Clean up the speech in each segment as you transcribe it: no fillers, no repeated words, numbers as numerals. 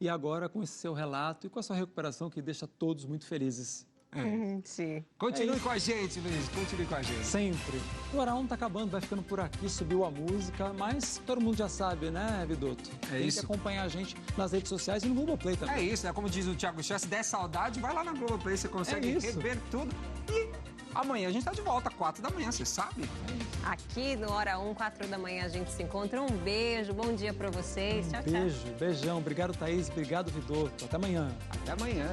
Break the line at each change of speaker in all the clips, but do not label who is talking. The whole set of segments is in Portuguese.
e agora com esse seu relato e com a sua recuperação que deixa todos muito felizes.
Sim.
Continue com a gente, Luiz, continue com a gente.
Sempre. O Hora 1 tá acabando, vai ficando por aqui, subiu a música, mas todo mundo já sabe, né, Vidoto? Tem
isso.
que acompanhar a gente nas redes sociais e no Globoplay também.
É isso, né? Como diz o Thiago Chá, se der saudade, vai lá na Globoplay, você consegue rever tudo. E amanhã a gente tá de volta, 4 da manhã, você sabe?
Aqui no Hora 1, 4 da manhã a gente se encontra. Um beijo, bom dia pra vocês. Tchau, tchau.
Beijo, beijão. Obrigado, Thaís. Obrigado, Vidoto. Até amanhã.
Até amanhã.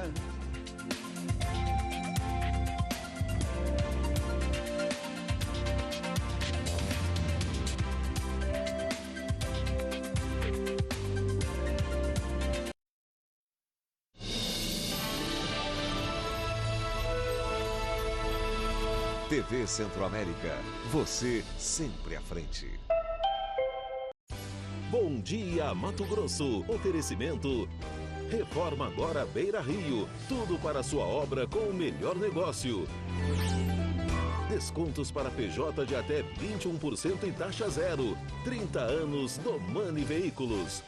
TV Centro-América, você sempre à frente.
Bom dia, Mato Grosso. Oferecimento. Reforma agora Beira Rio. Tudo para sua obra com o melhor negócio. Descontos para PJ de até 21% em taxa zero. 30 anos Domani Veículos.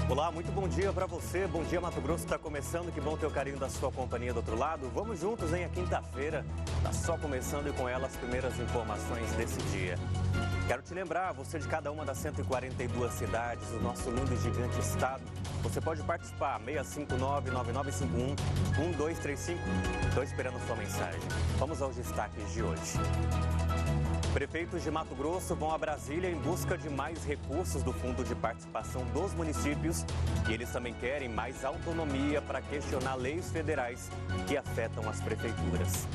Olá, muito bom dia para você. Bom dia, Mato Grosso está começando. Que bom ter o carinho da sua companhia do outro lado. Vamos juntos, hein? A quinta-feira está só começando e com ela as primeiras informações desse dia. Quero te lembrar, você de cada uma das 142 cidades do nosso lindo e gigante estado, você pode participar, 659-9951-1235. Estou esperando sua mensagem. Vamos aos destaques de hoje. Prefeitos de Mato Grosso vão a Brasília em busca de mais recursos do Fundo de Participação dos municípios e eles também querem mais autonomia para questionar leis federais que afetam as prefeituras.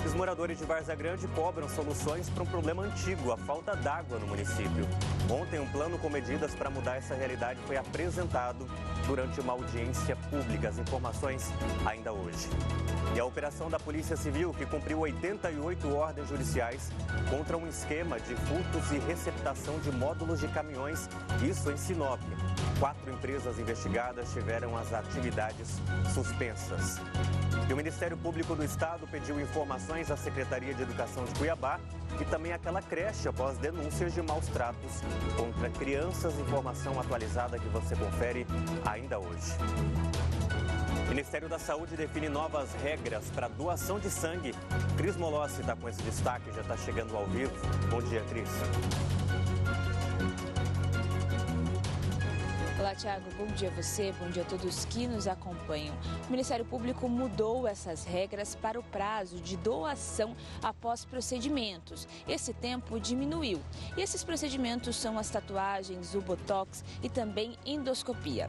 Os moradores de Várzea Grande cobram soluções para um problema antigo, a falta d'água no município. Ontem, um plano com medidas para mudar essa realidade foi apresentado durante uma audiência pública. As informações ainda hoje. E a operação da Polícia Civil, que cumpriu 88 ordens judiciais contra um esquema de furtos e receptação de módulos de caminhões, isso em Sinop. 4 empresas investigadas tiveram as atividades suspensas. E o Ministério Público do Estado pediu informações à Secretaria de Educação de Cuiabá e também àquela creche após denúncias de maus tratos contra crianças. Informação atualizada que você confere ainda hoje. O Ministério da Saúde define novas regras para doação de sangue. Cris Molossi está com esse destaque, já está chegando ao vivo. Bom dia, Cris.
Olá, Thiago. Bom dia a você, bom dia a todos que nos acompanham. O Ministério Público mudou essas regras para o prazo de doação após procedimentos. Esse tempo diminuiu. E esses procedimentos são as tatuagens, o botox e também endoscopia.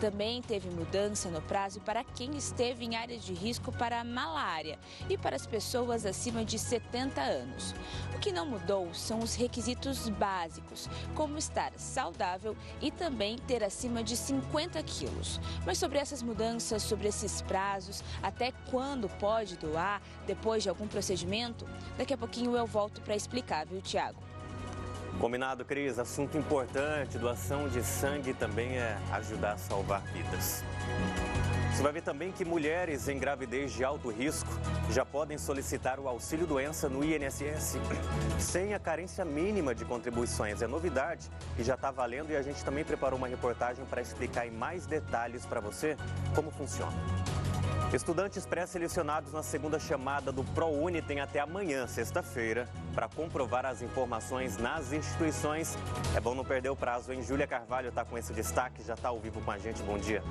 Também teve mudança no prazo para quem esteve em áreas de risco para a malária e para as pessoas acima de 70 anos. O que não mudou são os requisitos básicos, como estar saudável e também ter acima de 50 quilos. Mas sobre essas mudanças, sobre esses prazos, até quando pode doar depois de algum procedimento, daqui a pouquinho eu volto para explicar, viu, Thiago?
Combinado, Cris. Assunto importante, doação de sangue também é ajudar a salvar vidas. Você vai ver também que mulheres em gravidez de alto risco já podem solicitar o auxílio-doença no INSS sem a carência mínima de contribuições. É novidade e já está valendo e a gente também preparou uma reportagem para explicar em mais detalhes para você como funciona. Estudantes pré-selecionados na segunda chamada do ProUni têm até amanhã, sexta-feira, para comprovar as informações nas instituições. É bom não perder o prazo, hein? Júlia Carvalho está com esse destaque, já está ao vivo com a gente. Bom dia.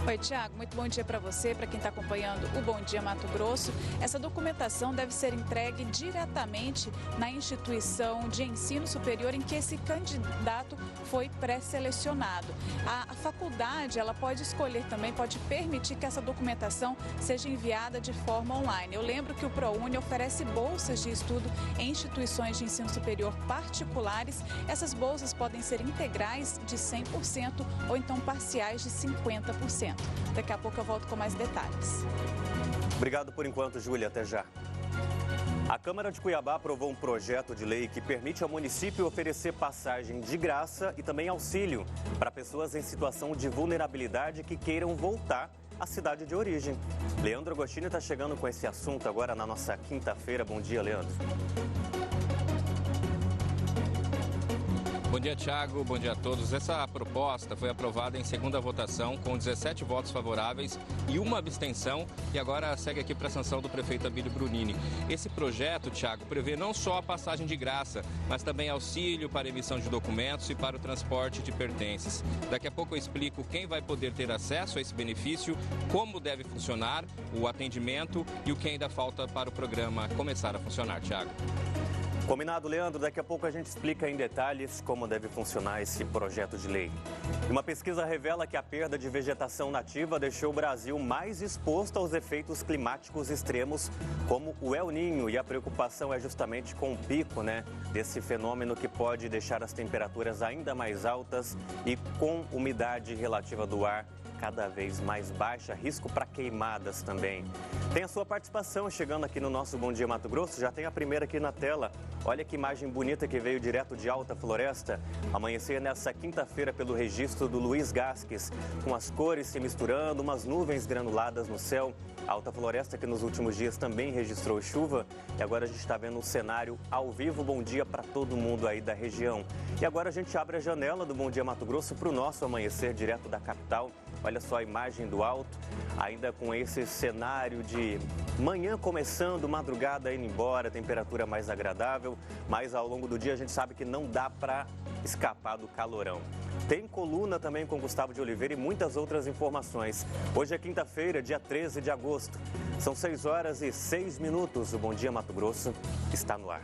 Oi, Thiago, muito bom dia para você, para quem está acompanhando o Bom Dia Mato Grosso. Essa documentação deve ser entregue diretamente na instituição de ensino superior em que esse candidato foi pré-selecionado. A faculdade, ela pode escolher também, pode permitir que essa documentação seja enviada de forma online. Eu lembro que o ProUni oferece bolsas de estudo em instituições de ensino superior particulares. Essas bolsas podem ser integrais de 100% ou então parciais de 50%. Daqui a pouco eu volto com mais detalhes.
Obrigado por enquanto, Júlia. Até já. A Câmara de Cuiabá aprovou um projeto de lei que permite ao município oferecer passagem de graça e também auxílio para pessoas em situação de vulnerabilidade que queiram voltar à cidade de origem. Leandro Agostini está chegando com esse assunto agora na nossa quinta-feira. Bom dia, Leandro.
Bom dia, Thiago. Bom dia a todos. Essa proposta foi aprovada em segunda votação com 17 votos favoráveis e uma abstenção e agora segue aqui para a sanção do prefeito Abílio Brunini. Esse projeto, Thiago, prevê não só a passagem de graça, mas também auxílio para emissão de documentos e para o transporte de pertences. Daqui a pouco eu explico quem vai poder ter acesso a esse benefício, como deve funcionar o atendimento e o que ainda falta para o programa começar a funcionar, Thiago.
Combinado, Leandro. Daqui a pouco a gente explica em detalhes como deve funcionar esse projeto de lei. Uma pesquisa revela que a perda de vegetação nativa deixou o Brasil mais exposto aos efeitos climáticos extremos, como o El Niño. E a preocupação é justamente com o pico, desse fenômeno que pode deixar as temperaturas ainda mais altas e com umidade relativa do ar cada vez mais baixa, risco para queimadas também. Tem a sua participação chegando aqui no nosso Bom Dia Mato Grosso, já tem a primeira aqui na tela. Olha que imagem bonita que veio direto de Alta Floresta. Amanhecer nessa quinta-feira pelo registro do Luiz Gasques, com as cores se misturando, umas nuvens granuladas no céu. Alta Floresta que nos últimos dias também registrou chuva e agora a gente está vendo um cenário ao vivo. Bom dia para todo mundo aí da região. E agora a gente abre a janela do Bom Dia Mato Grosso para o nosso amanhecer direto da capital. Olha só a imagem do alto, ainda com esse cenário de manhã começando, madrugada indo embora, temperatura mais agradável, mas ao longo do dia a gente sabe que não dá para escapar do calorão. Tem coluna também com Gustavo de Oliveira e muitas outras informações. Hoje é quinta-feira, dia 13 de agosto. São 6h06. O Bom Dia Mato Grosso está no ar.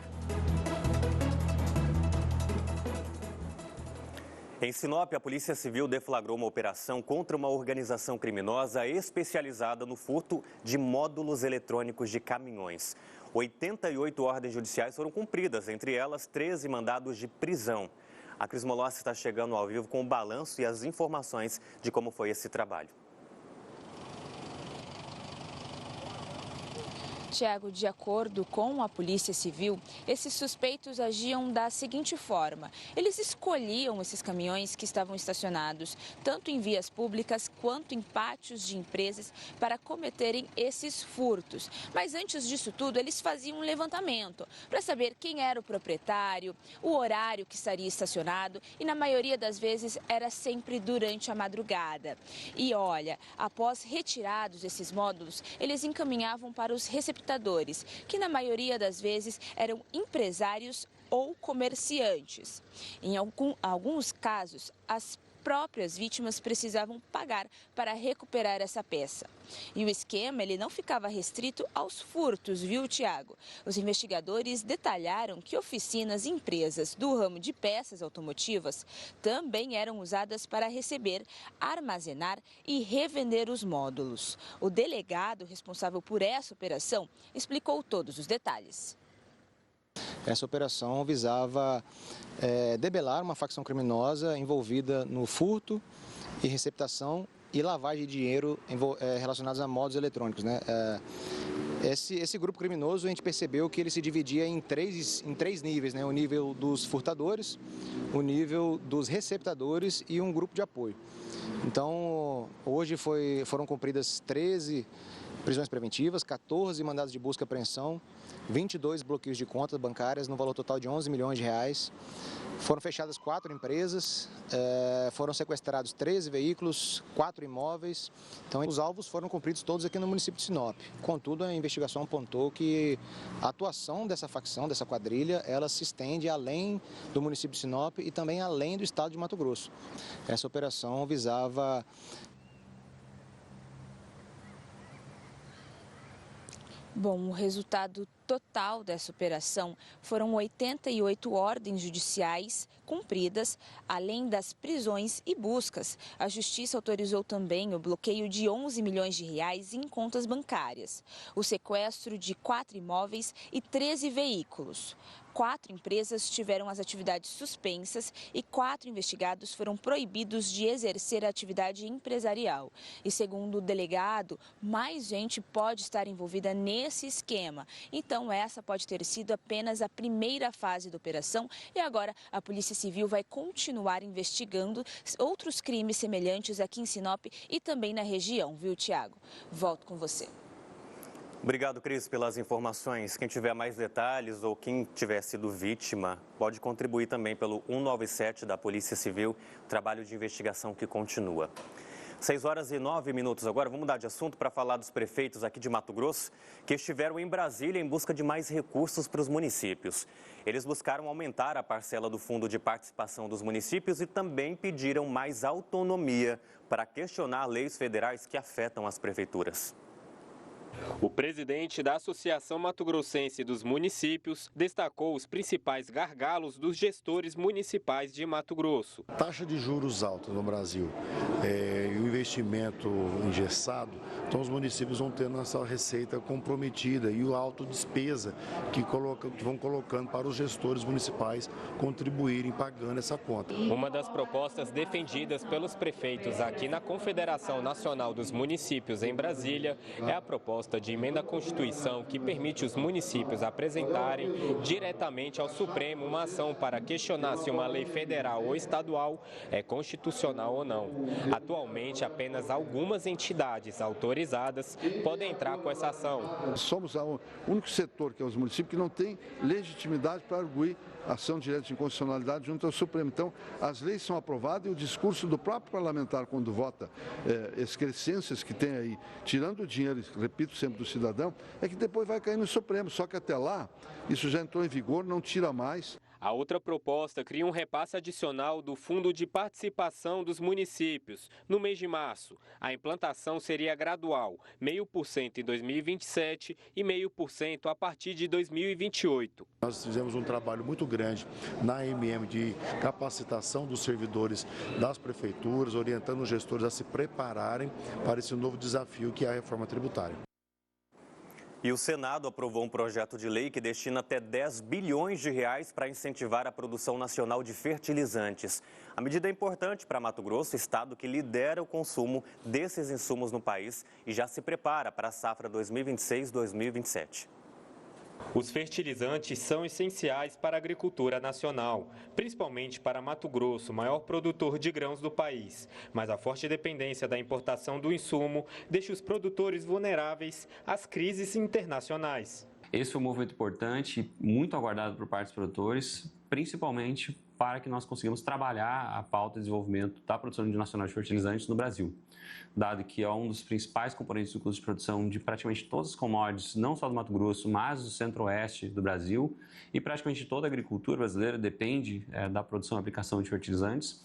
Em Sinop, a Polícia Civil deflagrou uma operação contra uma organização criminosa especializada no furto de módulos eletrônicos de caminhões. 88 ordens judiciais foram cumpridas, entre elas 13 mandados de prisão. A Cris Molossi está chegando ao vivo com o balanço e as informações de como foi esse trabalho.
Tiago, de acordo com a Polícia Civil, esses suspeitos agiam da seguinte forma: eles escolhiam esses caminhões que estavam estacionados, tanto em vias públicas quanto em pátios de empresas, para cometerem esses furtos. Mas antes disso tudo, eles faziam um levantamento para saber quem era o proprietário, o horário que estaria estacionado e, na maioria das vezes, era sempre durante a madrugada. E olha, após retirados esses módulos, eles encaminhavam para os receptadores, que na maioria das vezes eram empresários ou comerciantes. Em alguns casos, as próprias vítimas precisavam pagar para recuperar essa peça. E o esquema, ele não ficava restrito aos furtos, viu, Tiago? Os investigadores detalharam que oficinas e empresas do ramo de peças automotivas também eram usadas para receber, armazenar e revender os módulos. O delegado responsável por essa operação explicou todos os detalhes.
Essa operação visava debelar uma facção criminosa envolvida no furto e receptação e lavagem de dinheiro relacionados a módulos eletrônicos, Esse grupo criminoso, a gente percebeu que ele se dividia em três níveis, O nível dos furtadores, o nível dos receptadores e um grupo de apoio. Então, hoje foram cumpridas 13 prisões preventivas, 14 mandados de busca e apreensão, 22 bloqueios de contas bancárias no valor total de R$11 milhões. Foram fechadas 4 empresas, foram sequestrados 13 veículos, 4 imóveis. Então, os alvos foram cumpridos todos aqui no município de Sinop. Contudo, a investigação apontou que a atuação dessa facção, dessa quadrilha, ela se estende além do município de Sinop e também além do estado de Mato Grosso. Essa operação visava...
Bom, o resultado total dessa operação foram 88 ordens judiciais cumpridas, além das prisões e buscas. A Justiça autorizou também o bloqueio de R$11 milhões em contas bancárias, o sequestro de 4 imóveis e 13 veículos. 4 empresas tiveram as atividades suspensas e 4 investigados foram proibidos de exercer a atividade empresarial. E segundo o delegado, mais gente pode estar envolvida nesse esquema. Então, Então, essa pode ter sido apenas a primeira fase da operação e agora a Polícia Civil vai continuar investigando outros crimes semelhantes aqui em Sinop e também na região, viu, Tiago? Volto com você.
Obrigado, Cris, pelas informações. Quem tiver mais detalhes ou quem tiver sido vítima, pode contribuir também pelo 197 da Polícia Civil, trabalho de investigação que continua. 6h09 agora, vamos mudar de assunto para falar dos prefeitos aqui de Mato Grosso que estiveram em Brasília em busca de mais recursos para os municípios. Eles buscaram aumentar a parcela do Fundo de Participação dos Municípios e também pediram mais autonomia para questionar leis federais que afetam as prefeituras.
O presidente da Associação Mato Grossense dos Municípios destacou os principais gargalos dos gestores municipais de Mato Grosso.
Taxa de juros alta no Brasil e o investimento engessado, então os municípios vão tendo essa receita comprometida e a autodespesa que vão colocando para os gestores municipais contribuírem pagando essa conta.
Uma das propostas defendidas pelos prefeitos aqui na Confederação Nacional dos Municípios em Brasília é a proposta de emenda à Constituição que permite os municípios apresentarem diretamente ao Supremo uma ação para questionar se uma lei federal ou estadual é constitucional ou não. Atualmente, apenas algumas entidades autorizadas podem entrar com essa ação.
Somos o único setor, que é os municípios, que não tem legitimidade para arguir ação direta de inconstitucionalidade junto ao Supremo. Então, as leis são aprovadas e o discurso do próprio parlamentar, quando vota excrescências que tem aí, tirando o dinheiro, repito sempre, do cidadão, é que depois vai cair no Supremo. Só que até lá, isso já entrou em vigor, não tira mais.
A outra proposta cria um repasse adicional do Fundo de Participação dos Municípios no mês de março. A implantação seria gradual, 0,5% em 2027 e 0,5% a partir de 2028.
Nós fizemos um trabalho muito grande na MM de capacitação dos servidores das prefeituras, orientando os gestores a se prepararem para esse novo desafio que é a reforma tributária.
E o Senado aprovou um projeto de lei que destina até 10 bilhões de reais para incentivar a produção nacional de fertilizantes. A medida é importante para Mato Grosso, estado que lidera o consumo desses insumos no país e já se prepara para a safra 2026-2027.
Os fertilizantes são essenciais para a agricultura nacional, principalmente para Mato Grosso, maior produtor de grãos do país. Mas a forte dependência da importação do insumo deixa os produtores vulneráveis às crises internacionais.
Esse foi um movimento importante, muito aguardado por parte dos produtores, principalmente para que nós consigamos trabalhar a pauta de desenvolvimento da produção nacional de fertilizantes no Brasil, dado que é um dos principais componentes do custo de produção de praticamente todas as commodities, não só do Mato Grosso, mas do centro-oeste do Brasil, e praticamente toda a agricultura brasileira depende da produção e aplicação de fertilizantes,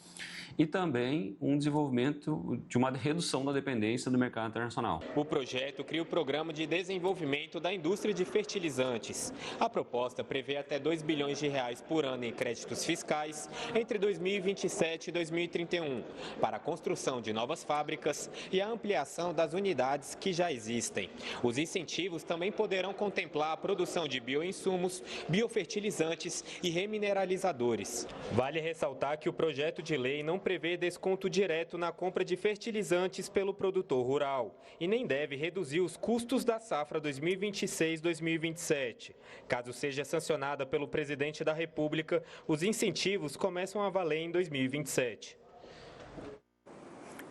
e também um desenvolvimento de uma redução da dependência do mercado internacional.
O projeto cria o Programa de Desenvolvimento da Indústria de Fertilizantes. A proposta prevê até 2 bilhões de reais por ano em créditos fiscais entre 2027 e 2031, para a construção de novas fábricas e a ampliação das unidades que já existem. Os incentivos também poderão contemplar a produção de bioinsumos, biofertilizantes e remineralizadores. Vale ressaltar que o projeto de lei não prevê desconto direto na compra de fertilizantes pelo produtor rural e nem deve reduzir os custos da safra 2026-2027. Caso seja sancionada pelo presidente da República, os incentivos começam a valer em 2027.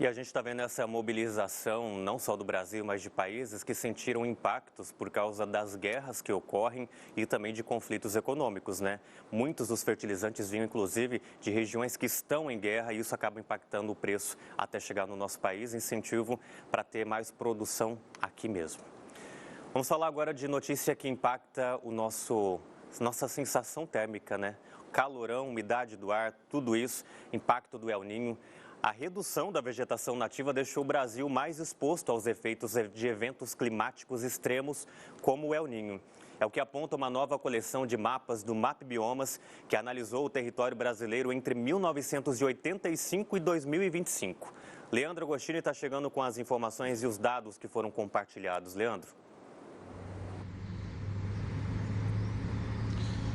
E a gente está vendo essa mobilização não só do Brasil, mas de países que sentiram impactos por causa das guerras que ocorrem e também de conflitos econômicos, né? Muitos dos fertilizantes vinham, inclusive, de regiões que estão em guerra e isso acaba impactando o preço até chegar no nosso país, incentivo para ter mais produção aqui mesmo. Vamos falar agora de notícia que impacta nossa sensação térmica, né? Calorão, umidade do ar, tudo isso, impacto do El Niño. A redução da vegetação nativa deixou o Brasil mais exposto aos efeitos de eventos climáticos extremos, como o El Niño. É o que aponta uma nova coleção de mapas do MapBiomas, que analisou o território brasileiro entre 1985 e 2025. Leandro Agostini está chegando com as informações e os dados que foram compartilhados. Leandro.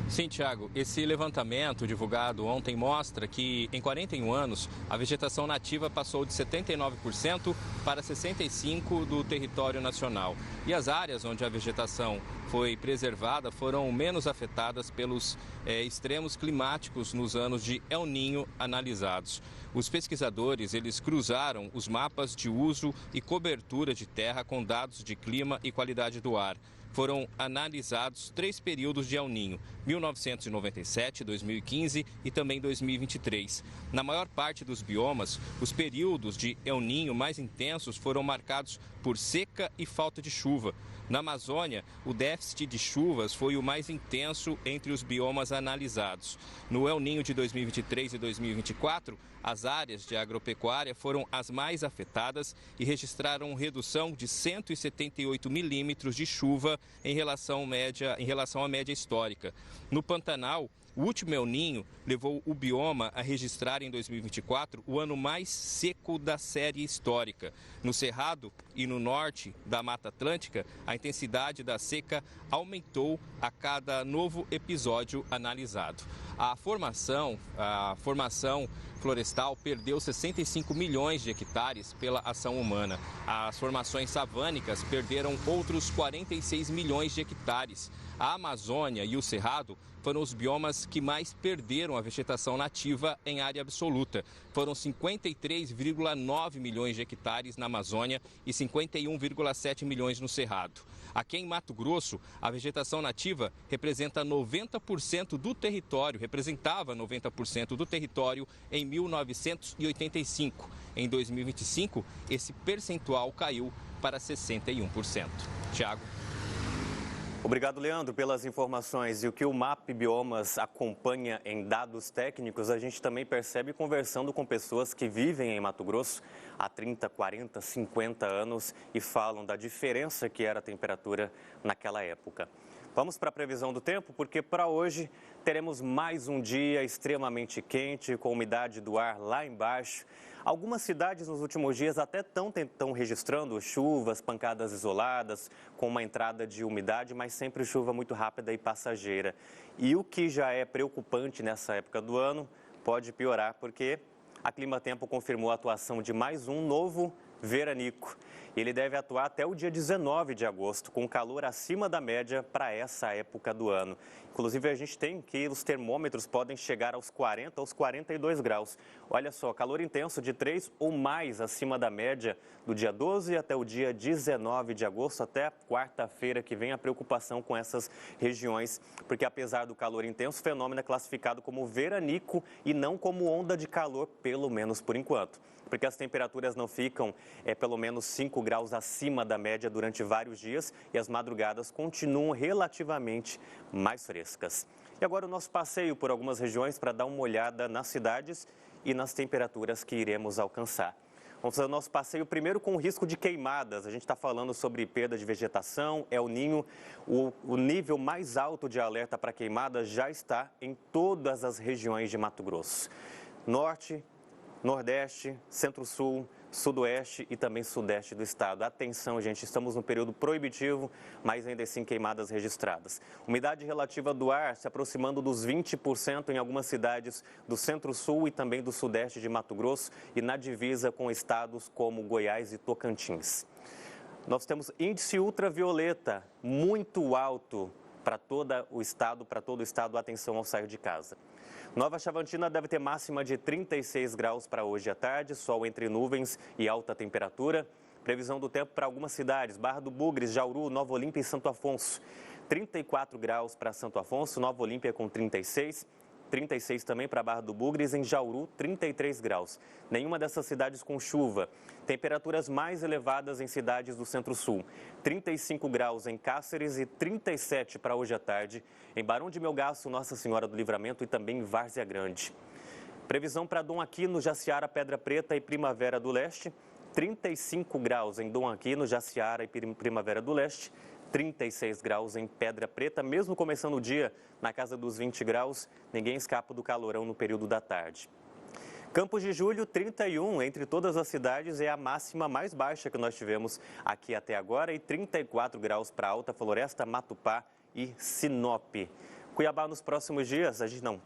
Sim, Tiago, esse levantamento divulgado ontem mostra que em 41 anos a vegetação nativa passou de 79% para 65% do território nacional. E as áreas onde a vegetação foi preservada foram menos afetadas pelos extremos climáticos nos anos de El Niño analisados. Os pesquisadores, eles cruzaram os mapas de uso e cobertura de terra com dados de clima e qualidade do ar. Foram analisados 3 períodos de El Niño, 1997, 2015 e também 2023. Na maior parte dos biomas, os períodos de El Niño mais intensos foram marcados por seca e falta de chuva. Na Amazônia, o déficit de chuvas foi o mais intenso entre os biomas analisados. No El Niño de 2023 e 2024, as áreas de agropecuária foram as mais afetadas e registraram redução de 178 milímetros de chuva em relação à média histórica. No Pantanal, o último El Niño levou o bioma a registrar em 2024 o ano mais seco da série histórica. No Cerrado e no norte da Mata Atlântica, a intensidade da seca aumentou a cada novo episódio analisado. A formação florestal perdeu 65 milhões de hectares pela ação humana. As formações savânicas perderam outros 46 milhões de hectares. A Amazônia e o Cerrado foram os biomas que mais perderam a vegetação nativa em área absoluta. Foram 53,9 milhões de hectares na Amazônia e 51,7 milhões no Cerrado. Aqui em Mato Grosso, a vegetação nativa representava 90% do território em 1985. Em 2025, esse percentual caiu para 61%. Tiago.
Obrigado, Leandro, pelas informações. E o que o MAP Biomas acompanha em dados técnicos, a gente também percebe conversando com pessoas que vivem em Mato Grosso há 30, 40, 50 anos e falam da diferença que era a temperatura naquela época. Vamos para a previsão do tempo, porque para hoje teremos mais um dia extremamente quente, com umidade do ar lá embaixo. Algumas cidades nos últimos dias até estão registrando chuvas, pancadas isoladas, com uma entrada de umidade, mas sempre chuva muito rápida e passageira. E o que já é preocupante nessa época do ano pode piorar, porque a Climatempo confirmou a atuação de mais um novo veranico. Ele deve atuar até o dia 19 de agosto, com calor acima da média para essa época do ano. Inclusive, a gente tem que os termômetros podem chegar aos 40, aos 42 graus. Olha só, calor intenso de 3 ou mais acima da média do dia 12 até o dia 19 de agosto, até quarta-feira que vem a preocupação com essas regiões, porque apesar do calor intenso, o fenômeno é classificado como veranico e não como onda de calor, pelo menos por enquanto. Porque as temperaturas não ficam pelo menos 5 graus acima da média durante vários dias e as madrugadas continuam relativamente mais frescas. E agora o nosso passeio por algumas regiões para dar uma olhada nas cidades e nas temperaturas que iremos alcançar. Vamos fazer o nosso passeio primeiro com o risco de queimadas. A gente está falando sobre perda de vegetação, El Niño. O nível mais alto de alerta para queimadas já está em todas as regiões de Mato Grosso. Norte, Nordeste, Centro-Sul, Sudoeste e também Sudeste do estado. Atenção, gente, estamos no período proibitivo, mas ainda assim queimadas registradas. Umidade relativa do ar se aproximando dos 20% em algumas cidades do Centro-Sul e também do Sudeste de Mato Grosso e na divisa com estados como Goiás e Tocantins. Nós temos índice ultravioleta muito alto para todo o estado, atenção ao sair de casa. Nova Chavantina deve ter máxima de 36 graus para hoje à tarde, sol entre nuvens e alta temperatura. Previsão do tempo para algumas cidades, Barra do Bugres, Jauru, Nova Olímpia e Santo Afonso. 34 graus para Santo Afonso, Nova Olímpia com 36. 36 também para Barra do Bugres, em Jauru, 33 graus. Nenhuma dessas cidades com chuva. Temperaturas mais elevadas em cidades do Centro-Sul. 35 graus em Cáceres e 37 para hoje à tarde em Barão de Melgaço, Nossa Senhora do Livramento e também em Várzea Grande. Previsão para Dom Aquino, Jaciara, Pedra Preta e Primavera do Leste. 35 graus em Dom Aquino, Jaciara e Primavera do Leste. 36 graus em Pedra Preta, mesmo começando o dia na casa dos 20 graus, ninguém escapa do calorão no período da tarde. Campos de Julho, 31 entre todas as cidades, é a máxima mais baixa que nós tivemos aqui até agora e 34 graus para Alta Floresta, Matupá e Sinop. Cuiabá nos próximos dias,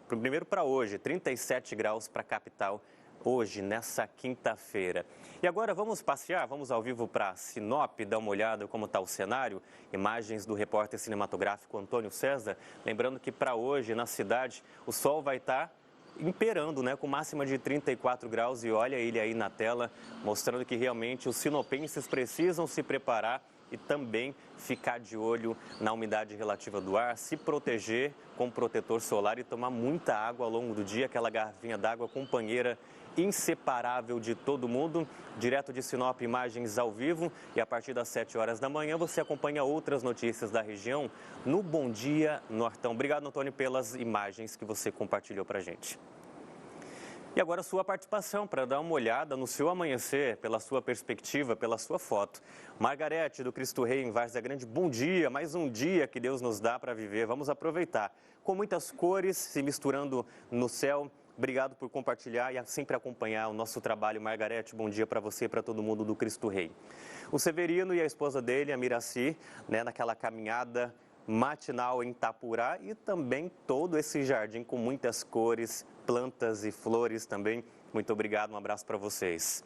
primeiro para hoje, 37 graus para a capital. Hoje, nessa quinta-feira. E agora vamos passear, vamos ao vivo para Sinop, dar uma olhada como está o cenário. Imagens do repórter cinematográfico Antônio César. Lembrando que para hoje, na cidade, o sol vai estar imperando, né, com máxima de 34 graus. E olha ele aí na tela, mostrando que realmente os sinopenses precisam se preparar e também ficar de olho na umidade relativa do ar, se proteger com protetor solar e tomar muita água ao longo do dia, aquela garrafinha d'água companheira inseparável de todo mundo. Direto de Sinop, imagens ao vivo, e a partir das 7 horas da manhã você acompanha outras notícias da região no Bom Dia Nortão. Obrigado, Antônio, pelas imagens que você compartilhou para a gente. E agora a sua participação para dar uma olhada no seu amanhecer, pela sua perspectiva, pela sua foto. Margarete, do Cristo Rei, em Várzea Grande, bom dia, mais um dia que Deus nos dá para viver. Vamos aproveitar. Com muitas cores se misturando no céu. Obrigado por compartilhar e sempre acompanhar o nosso trabalho. Margarete, bom dia para você e para todo mundo do Cristo Rei. O Severino e a esposa dele, a Miraci, né, naquela caminhada matinal em Itapurá, e também todo esse jardim com muitas cores, plantas e flores também. Muito obrigado, um abraço para vocês.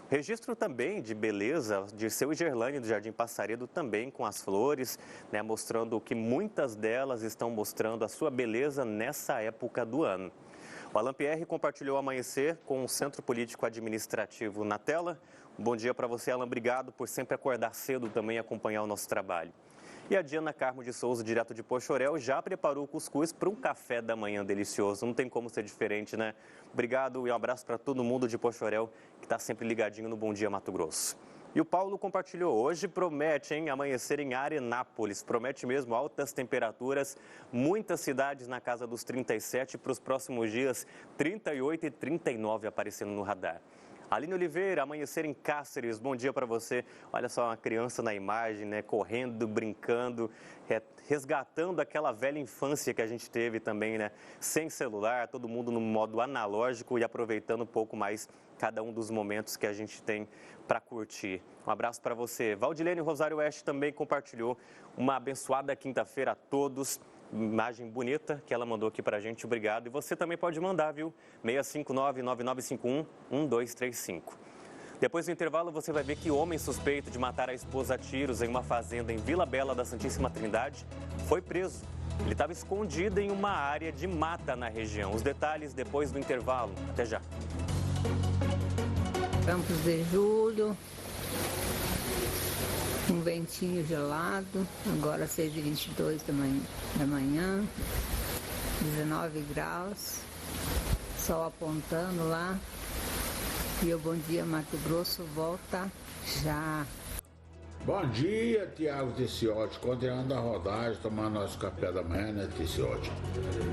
Registro também de beleza de Seu Gerlane, do Jardim Passaredo, também com as flores, né, mostrando que muitas delas estão mostrando a sua beleza nessa época do ano. O Alan Pierre compartilhou o amanhecer com o Centro Político Administrativo na tela. Um bom dia para você, Alan. Obrigado por sempre acordar cedo também e acompanhar o nosso trabalho. E a Diana Carmo de Souza, direto de Poxorel, já preparou o cuscuz para um café da manhã delicioso. Não tem como ser diferente, né? Obrigado e um abraço para todo mundo de Poxorel que está sempre ligadinho no Bom Dia Mato Grosso. E o Paulo compartilhou, hoje promete, hein, amanhecer em Arenápolis. Promete mesmo altas temperaturas, muitas cidades na casa dos 37, para os próximos dias 38 e 39 aparecendo no radar. Aline Oliveira, amanhecer em Cáceres, bom dia para você. Olha só, uma criança na imagem, né, correndo, brincando, resgatando aquela velha infância que a gente teve também, né, sem celular, todo mundo no modo analógico e aproveitando um pouco mais cada um dos momentos que a gente tem para curtir. Um abraço para você. Valdilene Rosário Oeste também compartilhou uma abençoada quinta-feira a todos. Imagem bonita que ela mandou aqui pra gente, obrigado. E você também pode mandar, viu? 659-9951-1235. Depois do intervalo, você vai ver que homem suspeito de matar a esposa a tiros em uma fazenda em Vila Bela da Santíssima Trindade foi preso. Ele estava escondido em uma área de mata na região. Os detalhes depois do intervalo. Até já.
Campos de Julho, um ventinho gelado, agora 6h22 da manhã, 19 graus, sol apontando lá, e o Bom Dia Mato Grosso volta já.
Bom dia, Tiago Teciotti, continuando a rodagem, tomando nosso café da manhã, né, Teciotti?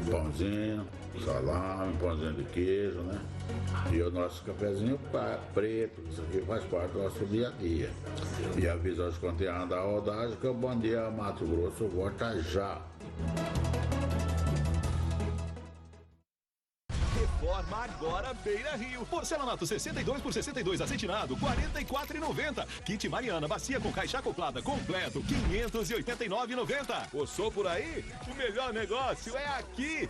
Pãozinho, salame, pãozinho de queijo, né? E o nosso cafezinho preto, isso aqui faz parte do nosso dia a dia. E aviso aos continuando a rodagem que o Bom Dia Mato Grosso volta já.
Reforma agora Beira Rio. Porcelanato 62 por 62 acetinado, R$ 44,90. Kit Mariana bacia com caixa acoplada completo, R$ 589,90. Passou por aí? O melhor negócio é aqui.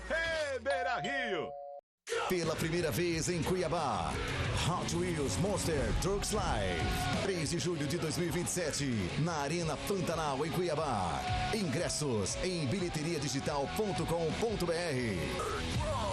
Beira Rio.
Pela primeira vez em Cuiabá, Hot Wheels Monster Trucks Live. 3 de julho de 2027, na Arena Pantanal, em Cuiabá. Ingressos em bilheteriadigital.com.br.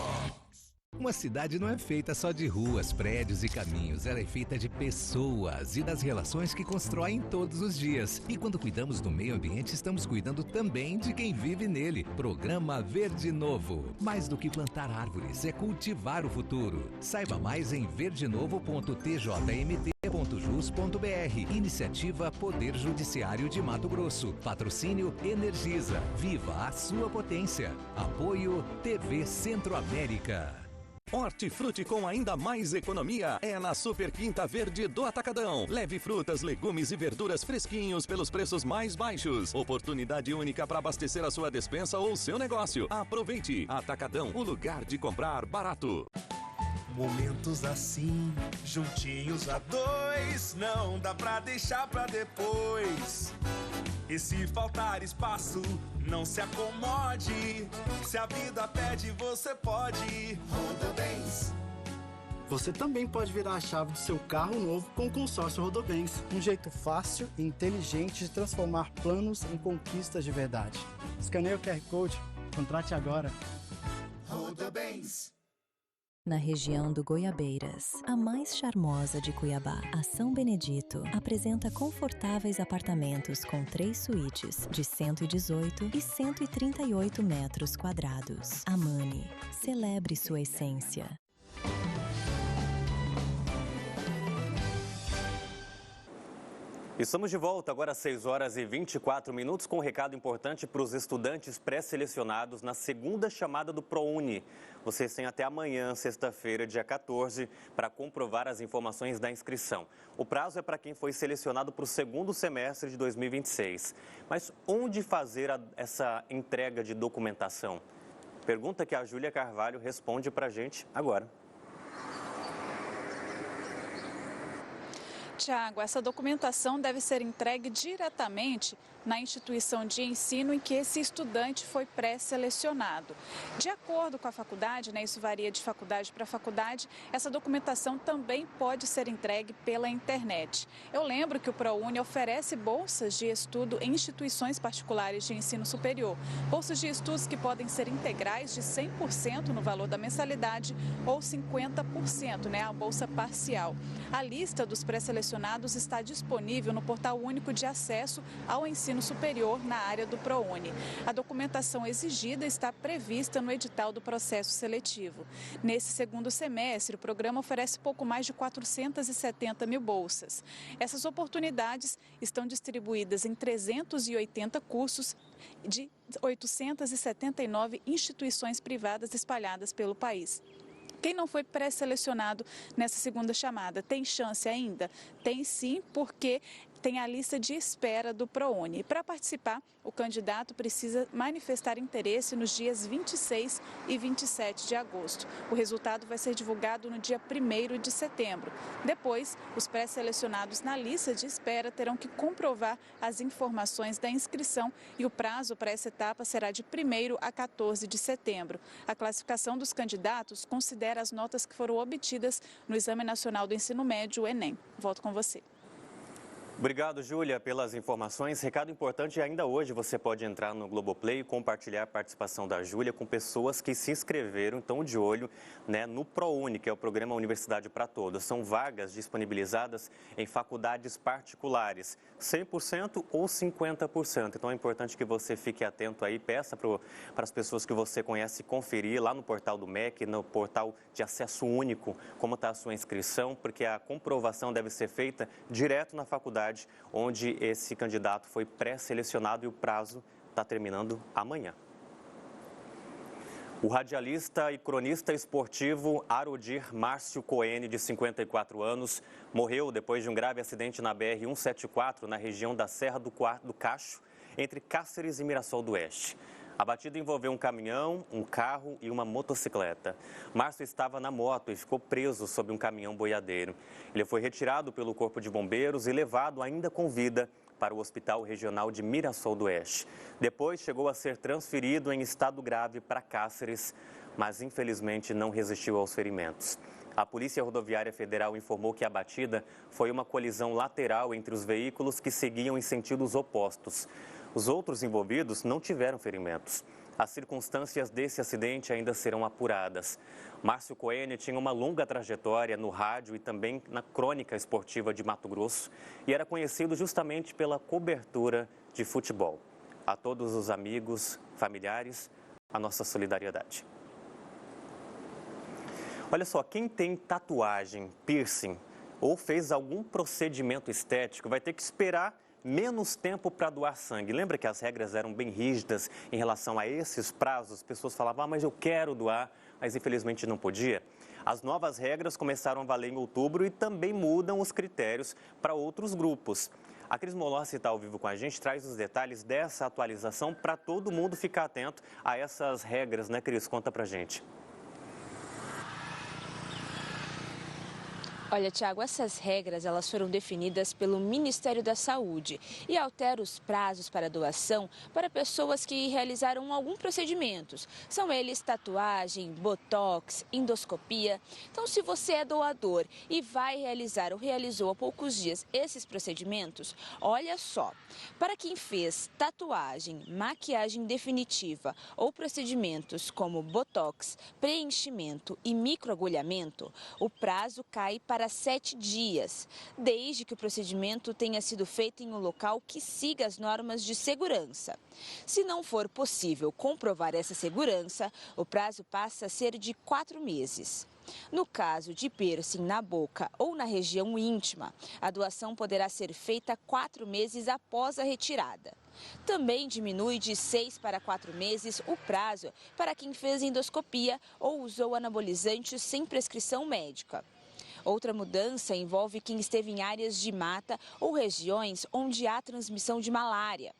Uma cidade não é feita só de ruas, prédios e caminhos. Ela é feita de pessoas e das relações que constroem todos os dias. E quando cuidamos do meio ambiente, estamos cuidando também de quem vive nele. Programa Verde Novo. Mais do que plantar árvores, é cultivar o futuro. Saiba mais em verdenovo.tjmt.jus.br. Iniciativa Poder Judiciário de Mato Grosso. Patrocínio Energisa. Viva a sua potência. Apoio TV Centro-América.
Hortifruti com ainda mais economia é na Super Quinta Verde do Atacadão. Leve frutas, legumes e verduras fresquinhos pelos preços mais baixos. Oportunidade única para abastecer a sua despensa ou seu negócio. Aproveite. Atacadão, o lugar de comprar barato.
Momentos assim, juntinhos a dois, não dá pra deixar pra depois. E se faltar espaço, não se acomode. Se a vida pede, você pode. Rodobens.
Você também pode virar a chave do seu carro novo com o consórcio Rodobens. Um jeito fácil e inteligente de transformar planos em conquistas de verdade. Escaneie o QR Code. Contrate agora.
Rodobens.
Na região do Goiabeiras, a mais charmosa de Cuiabá, a São Benedito, apresenta confortáveis apartamentos com 3 suítes de 118 e 138 metros quadrados. Amani, celebre sua essência.
Estamos de volta agora às 6 horas e 24 minutos com um recado importante para os estudantes pré-selecionados na segunda chamada do ProUni. Vocês têm até amanhã, sexta-feira, dia 14, para comprovar as informações da inscrição. O prazo é para quem foi selecionado para o segundo semestre de 2026. Mas onde fazer essa entrega de documentação? Pergunta que a Júlia Carvalho responde para a gente agora.
Tiago, essa documentação deve ser entregue diretamente na instituição de ensino em que esse estudante foi pré-selecionado. De acordo com a faculdade, isso varia de faculdade para faculdade, essa documentação também pode ser entregue pela internet. Eu lembro que o ProUni oferece bolsas de estudo em instituições particulares de ensino superior. Bolsas de estudos que podem ser integrais de 100% no valor da mensalidade ou 50%, a bolsa parcial. A lista dos pré-selecionados está disponível no Portal Único de Acesso ao Ensino Superior na área do ProUni. A documentação exigida está prevista no edital do processo seletivo. Nesse segundo semestre, o programa oferece pouco mais de 470 mil bolsas. Essas oportunidades estão distribuídas em 380 cursos de 879 instituições privadas espalhadas pelo país. Quem não foi pré-selecionado nessa segunda chamada, tem chance ainda? Tem sim, porque tem a lista de espera do ProUni. Para participar, o candidato precisa manifestar interesse nos dias 26 e 27 de agosto. O resultado vai ser divulgado no dia 1º de setembro. Depois, os pré-selecionados na lista de espera terão que comprovar as informações da inscrição e o prazo para essa etapa será de 1º a 14 de setembro. A classificação dos candidatos considera as notas que foram obtidas no Exame Nacional do Ensino Médio, o Enem. Volto com você.
Obrigado, Júlia, pelas informações. Recado importante, ainda hoje você pode entrar no Globoplay e compartilhar a participação da Júlia com pessoas que se inscreveram, estão de olho no ProUni, que é o Programa Universidade para Todos. São vagas disponibilizadas em faculdades particulares, 100% ou 50%. Então é importante que você fique atento aí, peça para as pessoas que você conhece conferir lá no portal do MEC, no portal de acesso único, como está a sua inscrição, porque a comprovação deve ser feita direto na faculdade onde esse candidato foi pré-selecionado e o prazo está terminando amanhã. O radialista e cronista esportivo Arodir Márcio Coene, de 54 anos, morreu depois de um grave acidente na BR-174, na região da Serra do Cacho, entre Cáceres e Mirassol do Oeste. A batida envolveu um caminhão, um carro e uma motocicleta. Márcio estava na moto e ficou preso sob um caminhão boiadeiro. Ele foi retirado pelo Corpo de Bombeiros e levado ainda com vida para o Hospital Regional de Mirassol do Oeste. Depois chegou a ser transferido em estado grave para Cáceres, mas infelizmente não resistiu aos ferimentos. A Polícia Rodoviária Federal informou que a batida foi uma colisão lateral entre os veículos que seguiam em sentidos opostos. Os outros envolvidos não tiveram ferimentos. As circunstâncias desse acidente ainda serão apuradas. Márcio Coene tinha uma longa trajetória no rádio e também na crônica esportiva de Mato Grosso e era conhecido justamente pela cobertura de futebol. A todos os amigos, familiares, a nossa solidariedade. Olha só, quem tem tatuagem, piercing ou fez algum procedimento estético vai ter que esperar menos tempo para doar sangue. Lembra que as regras eram bem rígidas em relação a esses prazos? As pessoas falavam, mas eu quero doar, mas infelizmente não podia. As novas regras começaram a valer em outubro e também mudam os critérios para outros grupos. A Cris Molossi está ao vivo com a gente, traz os detalhes dessa atualização para todo mundo ficar atento a essas regras, né, Cris? Conta pra gente.
Olha, Tiago, essas regras elas foram definidas pelo Ministério da Saúde e alteram os prazos para doação para pessoas que realizaram alguns procedimentos. São eles tatuagem, botox, endoscopia. Então, se você é doador e vai realizar ou realizou há poucos dias esses procedimentos, olha só, para quem fez tatuagem, maquiagem definitiva ou procedimentos como botox, preenchimento e microagulhamento, o prazo cai para 7 dias, desde que o procedimento tenha sido feito em um local que siga as normas de segurança. Se não for possível comprovar essa segurança, o prazo passa a ser de 4 meses. No caso de piercing na boca ou na região íntima, a doação poderá ser feita 4 meses após a retirada. Também diminui de 6 para 4 meses o prazo para quem fez endoscopia ou usou anabolizantes sem prescrição médica. Outra mudança envolve quem esteve em áreas de mata ou regiões onde há transmissão de malária.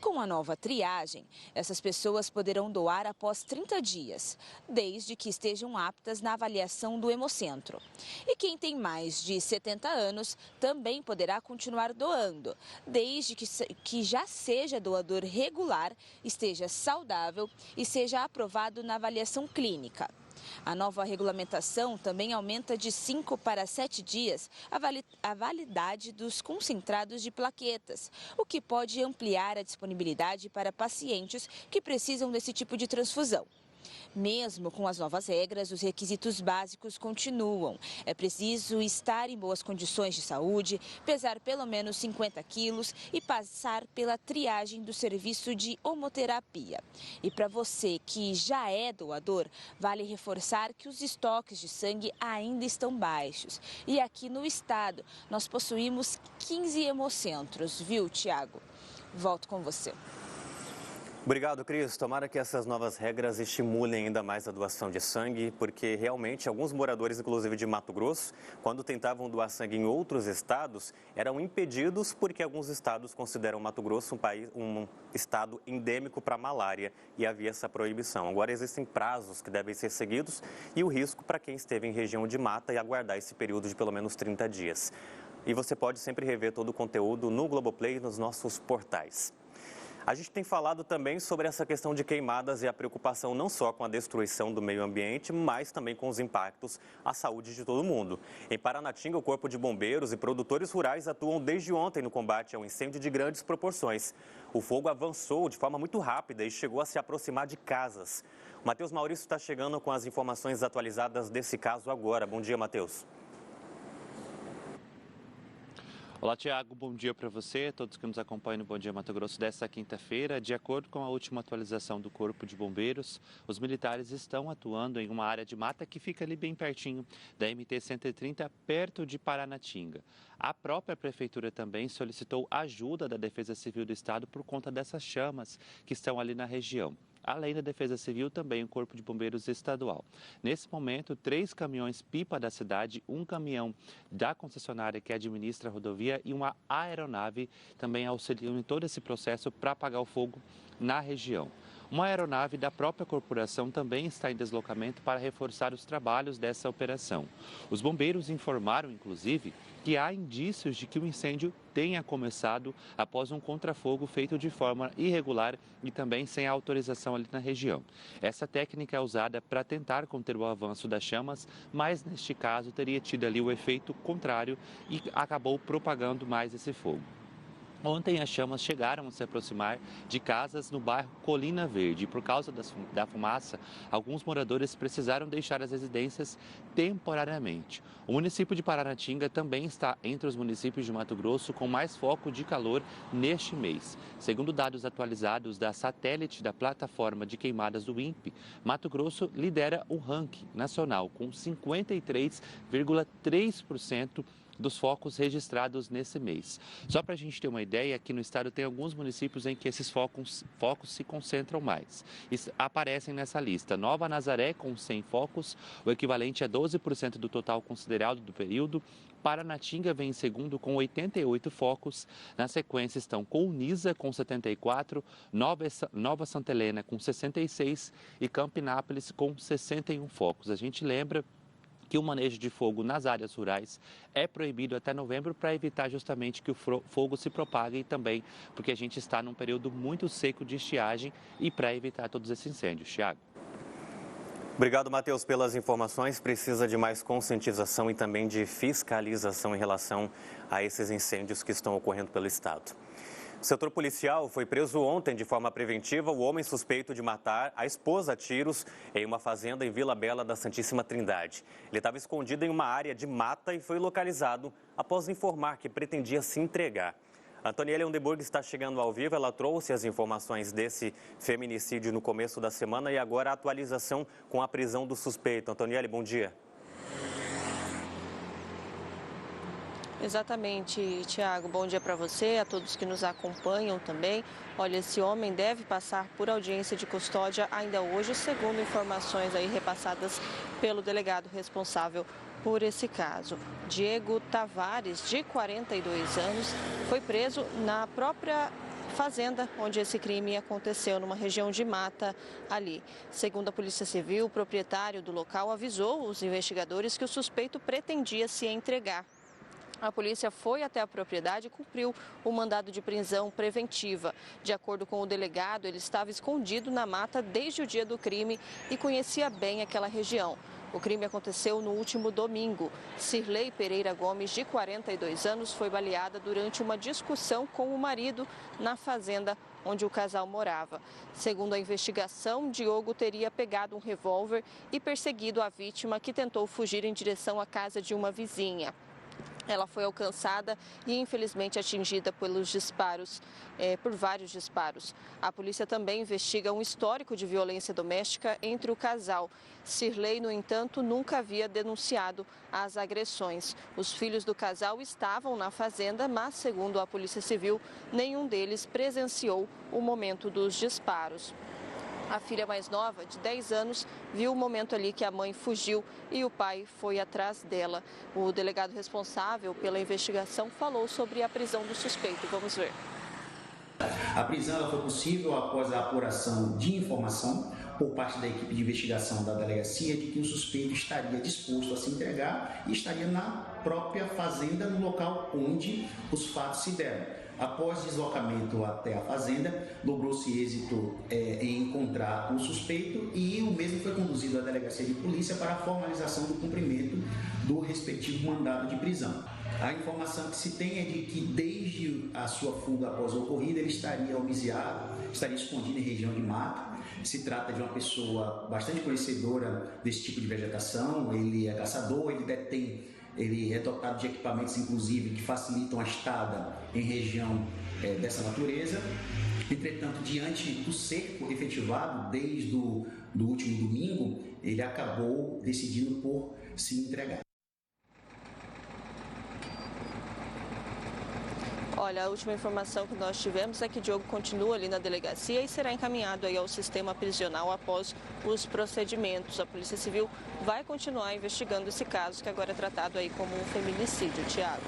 Com a nova triagem, essas pessoas poderão doar após 30 dias, desde que estejam aptas na avaliação do Hemocentro. E quem tem mais de 70 anos também poderá continuar doando, desde que já seja doador regular, esteja saudável e seja aprovado na avaliação clínica. A nova regulamentação também aumenta de 5 para 7 dias a validade dos concentrados de plaquetas, o que pode ampliar a disponibilidade para pacientes que precisam desse tipo de transfusão. Mesmo com as novas regras, os requisitos básicos continuam. É preciso estar em boas condições de saúde, pesar pelo menos 50 quilos e passar pela triagem do serviço de homoterapia. E para você que já é doador, vale reforçar que os estoques de sangue ainda estão baixos. E aqui no estado, nós possuímos 15 hemocentros, viu, Tiago? Volto com você.
Obrigado, Cris. Tomara que essas novas regras estimulem ainda mais a doação de sangue, porque realmente alguns moradores, inclusive de Mato Grosso, quando tentavam doar sangue em outros estados, eram impedidos porque alguns estados consideram Mato Grosso um estado endêmico para a malária e havia essa proibição. Agora existem prazos que devem ser seguidos e o risco para quem esteve em região de mata e aguardar esse período de pelo menos 30 dias. E você pode sempre rever todo o conteúdo no Globoplay e nos nossos portais. A gente tem falado também sobre essa questão de queimadas e a preocupação não só com a destruição do meio ambiente, mas também com os impactos à saúde de todo mundo. Em Paranatinga, o Corpo de Bombeiros e produtores rurais atuam desde ontem no combate ao incêndio de grandes proporções. O fogo avançou de forma muito rápida e chegou a se aproximar de casas. O Matheus Maurício está chegando com as informações atualizadas desse caso agora. Bom dia, Matheus.
Olá, Tiago. Bom dia para você, todos que nos acompanham no Bom Dia Mato Grosso desta quinta-feira. De acordo com a última atualização do Corpo de Bombeiros, os militares estão atuando em uma área de mata que fica ali bem pertinho da MT-130, perto de Paranatinga. A própria Prefeitura também solicitou ajuda da Defesa Civil do Estado por conta dessas chamas que estão ali na região. Além da Defesa Civil, também o Corpo de Bombeiros Estadual. Nesse momento, 3 caminhões-pipa da cidade, um caminhão da concessionária que administra a rodovia e uma aeronave também auxiliam em todo esse processo para apagar o fogo na região. Uma aeronave da própria corporação também está em deslocamento para reforçar os trabalhos dessa operação. Os bombeiros informaram, inclusive, que há indícios de que o incêndio tenha começado após um contrafogo feito de forma irregular e também sem autorização ali na região. Essa técnica é usada para tentar conter o avanço das chamas, mas neste caso teria tido ali o efeito contrário e acabou propagando mais esse fogo. Ontem as chamas chegaram a se aproximar de casas no bairro Colina Verde. Por causa da fumaça, alguns moradores precisaram deixar as residências temporariamente. O município de Paranatinga também está entre os municípios de Mato Grosso com mais foco de calor neste mês. Segundo dados atualizados da satélite da plataforma de queimadas do INPE, Mato Grosso lidera o ranking nacional com 53,3% dos focos registrados nesse mês. Só para a gente ter uma ideia, aqui no estado tem alguns municípios em que esses focos se concentram mais. E aparecem nessa lista. Nova Nazaré com 100 focos, o equivalente a 12% do total considerado do período. Paranatinga vem em segundo com 88 focos. Na sequência estão Colniza com 74, Nova Santa Helena com 66 e Campinápolis com 61 focos. A gente lembra que o manejo de fogo nas áreas rurais é proibido até novembro para evitar justamente que o fogo se propague e também porque a gente está num período muito seco de estiagem e para evitar todos esses incêndios. Thiago.
Obrigado, Matheus, pelas informações. Precisa de mais conscientização e também de fiscalização em relação a esses incêndios que estão ocorrendo pelo estado. O setor policial foi preso ontem de forma preventiva o homem suspeito de matar a esposa a tiros em uma fazenda em Vila Bela da Santíssima Trindade. Ele estava escondido em uma área de mata e foi localizado após informar que pretendia se entregar. A Antoniele Ondeburg está chegando ao vivo, ela trouxe as informações desse feminicídio no começo da semana e agora a atualização com a prisão do suspeito. Antoniele, bom dia.
Exatamente, Tiago. Bom dia para você, a todos que nos acompanham também. Olha, esse homem deve passar por audiência de custódia ainda hoje, segundo informações aí repassadas pelo delegado responsável por esse caso. Diego Tavares, de 42 anos, foi preso na própria fazenda onde esse crime aconteceu, numa região de mata ali. Segundo a Polícia Civil, o proprietário do local avisou os investigadores que o suspeito pretendia se entregar. A polícia foi até a propriedade e cumpriu o mandado de prisão preventiva. De acordo com o delegado, ele estava escondido na mata desde o dia do crime e conhecia bem aquela região. O crime aconteceu no último domingo. Cirlei Pereira Gomes, de 42 anos, foi baleada durante uma discussão com o marido na fazenda onde o casal morava. Segundo a investigação, Diogo teria pegado um revólver e perseguido a vítima, que tentou fugir em direção à casa de uma vizinha. Ela foi alcançada e, infelizmente, atingida pelos disparos, por vários disparos. A polícia também investiga um histórico de violência doméstica entre o casal. Cirlei, no entanto, nunca havia denunciado as agressões. Os filhos do casal estavam na fazenda, mas, segundo a Polícia Civil, nenhum deles presenciou o momento dos disparos. A filha mais nova, de 10 anos, viu o momento ali que a mãe fugiu e o pai foi atrás dela. O delegado responsável pela investigação falou sobre a prisão do suspeito. Vamos ver.
A prisão ela foi possível após a apuração de informação por parte da equipe de investigação da delegacia de que o suspeito estaria disposto a se entregar e estaria na própria fazenda, no local onde os fatos se deram. Após deslocamento até a fazenda, logrou-se êxito em encontrar o suspeito e o mesmo foi conduzido à delegacia de polícia para a formalização do cumprimento do respectivo mandado de prisão. A informação que se tem é de que desde a sua fuga após a ocorrida ele estaria homiziado, estaria escondido em região de mata. Se trata de uma pessoa bastante conhecedora desse tipo de vegetação, ele é caçador, ele é dotado de equipamentos, inclusive, que facilitam a estada em região dessa natureza. Entretanto, diante do cerco efetivado desde o último domingo, ele acabou decidindo por se entregar.
Olha, a última informação que nós tivemos é que Diogo continua ali na delegacia e será encaminhado aí ao sistema prisional após os procedimentos. A Polícia Civil vai continuar investigando esse caso, que agora é tratado aí como um feminicídio. Tiago.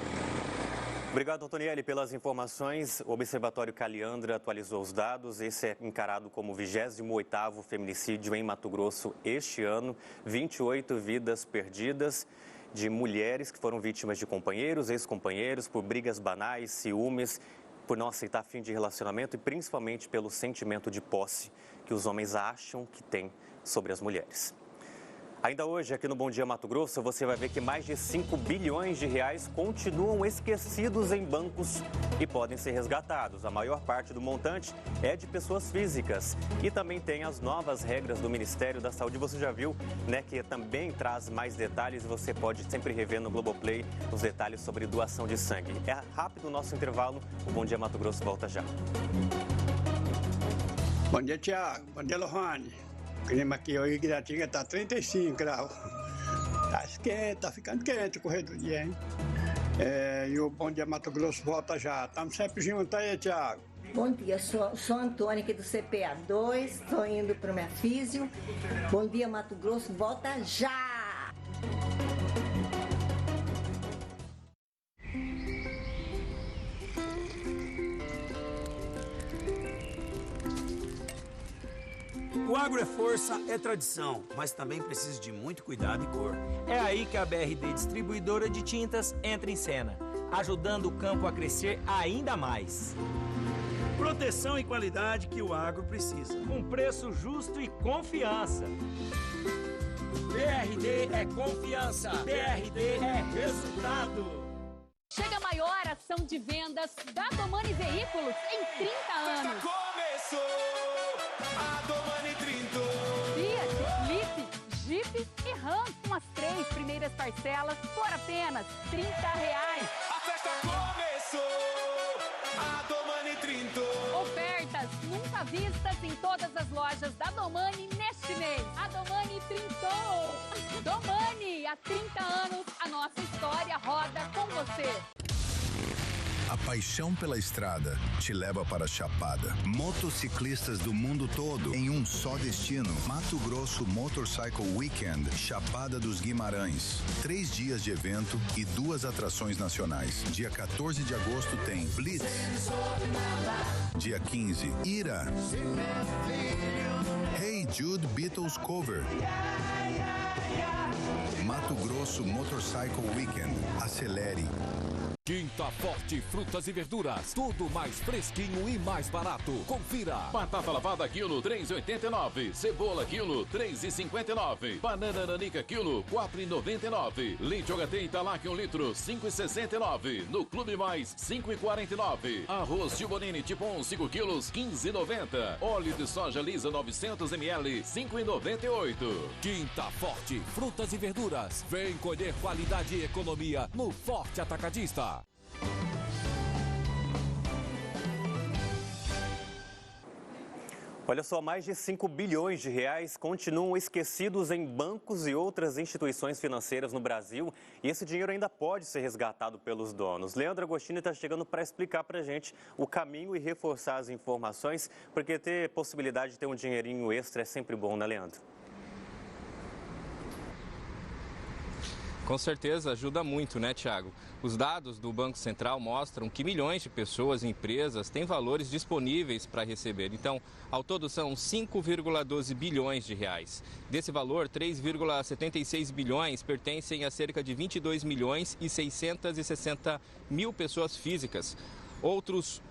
Obrigado, Antoniele, pelas informações. O Observatório Caliandra atualizou os dados. Esse é encarado como o 28º feminicídio em Mato Grosso este ano. 28 vidas perdidas de mulheres que foram vítimas de companheiros, ex-companheiros, por brigas banais, ciúmes, por não aceitar fim de relacionamento e principalmente pelo sentimento de posse que os homens acham que têm sobre as mulheres. Ainda hoje, aqui no Bom Dia Mato Grosso, você vai ver que mais de 5 bilhões de reais continuam esquecidos em bancos e podem ser resgatados. A maior parte do montante é de pessoas físicas. E também tem as novas regras do Ministério da Saúde. Você já viu, né, que também traz mais detalhes e você pode sempre rever no Globoplay os detalhes sobre doação de sangue. É rápido o nosso intervalo. O Bom Dia Mato Grosso volta já.
Bom dia, Tiago. Bom dia, Lohane. O clima aqui hoje em Guiratinga está 35 graus. Tá quente, tá ficando quente o correr do dia, hein? E o Bom Dia Mato Grosso volta já. Estamos sempre juntos aí, Tiago.
Bom dia, sou a Antônia aqui do CPA 2, estou indo para o minha físio. Bom Dia Mato Grosso, volta já!
O
agro é força, é tradição, mas também precisa de muito cuidado e cor. É aí que a BRD Distribuidora de Tintas entra em cena, ajudando o campo a crescer ainda mais. Proteção e qualidade que o agro precisa, com preço justo e confiança. BRD é confiança, BRD é resultado.
Chega a maior ação de vendas da Domani Veículos em 30 anos.
Começou a Domani 30.
Fiat, Leaf, Jeep e Ram com as 3 primeiras parcelas por apenas R$30.
A festa começou a Domani 30.
Ofertas nunca vistas em todas as lojas da Domani neste mês. A Domani trintou. Domani, há 30 anos, a nossa história roda com você.
A paixão pela estrada te leva para a Chapada. Motociclistas do mundo todo em um só destino. Mato Grosso Motorcycle Weekend, Chapada dos Guimarães. 3 dias de evento e 2 atrações nacionais. Dia 14 de agosto tem Blitz. Dia 15, Ira. Hey Jude Beatles Cover. Mato Grosso Motorcycle Weekend. Acelere.
Quinta Forte Frutas e Verduras, tudo mais fresquinho e mais barato. Confira. Batata lavada quilo 3,89, cebola quilo 3,59, banana nanica quilo 4,99, leite OHT Italac 1 litro 5,69, no Clube Mais 5,49, arroz Gilbonini tipo 1 5 quilos 15,90, óleo de soja lisa 900 ml 5,98. Quinta Forte Frutas e Verduras, vem colher qualidade e economia no Forte Atacadista.
Olha só, mais de 5 bilhões de reais continuam esquecidos em bancos e outras instituições financeiras no Brasil e esse dinheiro ainda pode ser resgatado pelos donos. Leandro Agostini está chegando para explicar para a gente o caminho e reforçar as informações, porque ter possibilidade de ter um dinheirinho extra é sempre bom, né, Leandro?
Com certeza ajuda muito, né, Thiago? Os dados do Banco Central mostram que milhões de pessoas e empresas têm valores disponíveis para receber. Então, ao todo são 5,12 bilhões de reais. Desse valor, 3,76 bilhões pertencem a cerca de 22 milhões e 660 mil pessoas físicas. Outros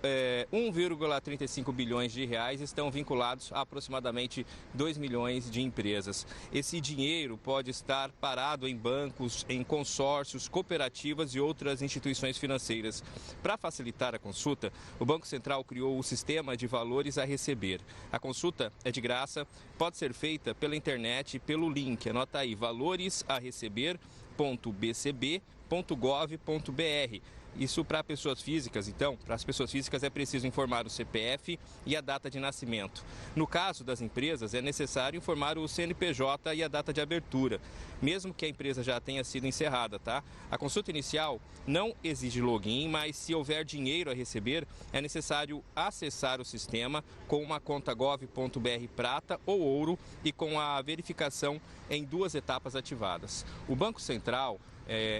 1,35 bilhões de reais estão vinculados a aproximadamente 2 milhões de empresas. Esse dinheiro pode estar parado em bancos, em consórcios, cooperativas e outras instituições financeiras. Para facilitar a consulta, o Banco Central criou o sistema de valores a receber. A consulta é de graça, pode ser feita pela internet e pelo link. Anota aí, valoresareceber.bcb.gov.br. Isso para pessoas físicas, então, para as pessoas físicas é preciso informar o CPF e a data de nascimento. No caso das empresas, é necessário informar o CNPJ e a data de abertura, mesmo que a empresa já tenha sido encerrada, tá? A consulta inicial não exige login, mas se houver dinheiro a receber, é necessário acessar o sistema com uma conta gov.br prata ou ouro e com a verificação em 2 etapas ativadas. O Banco Central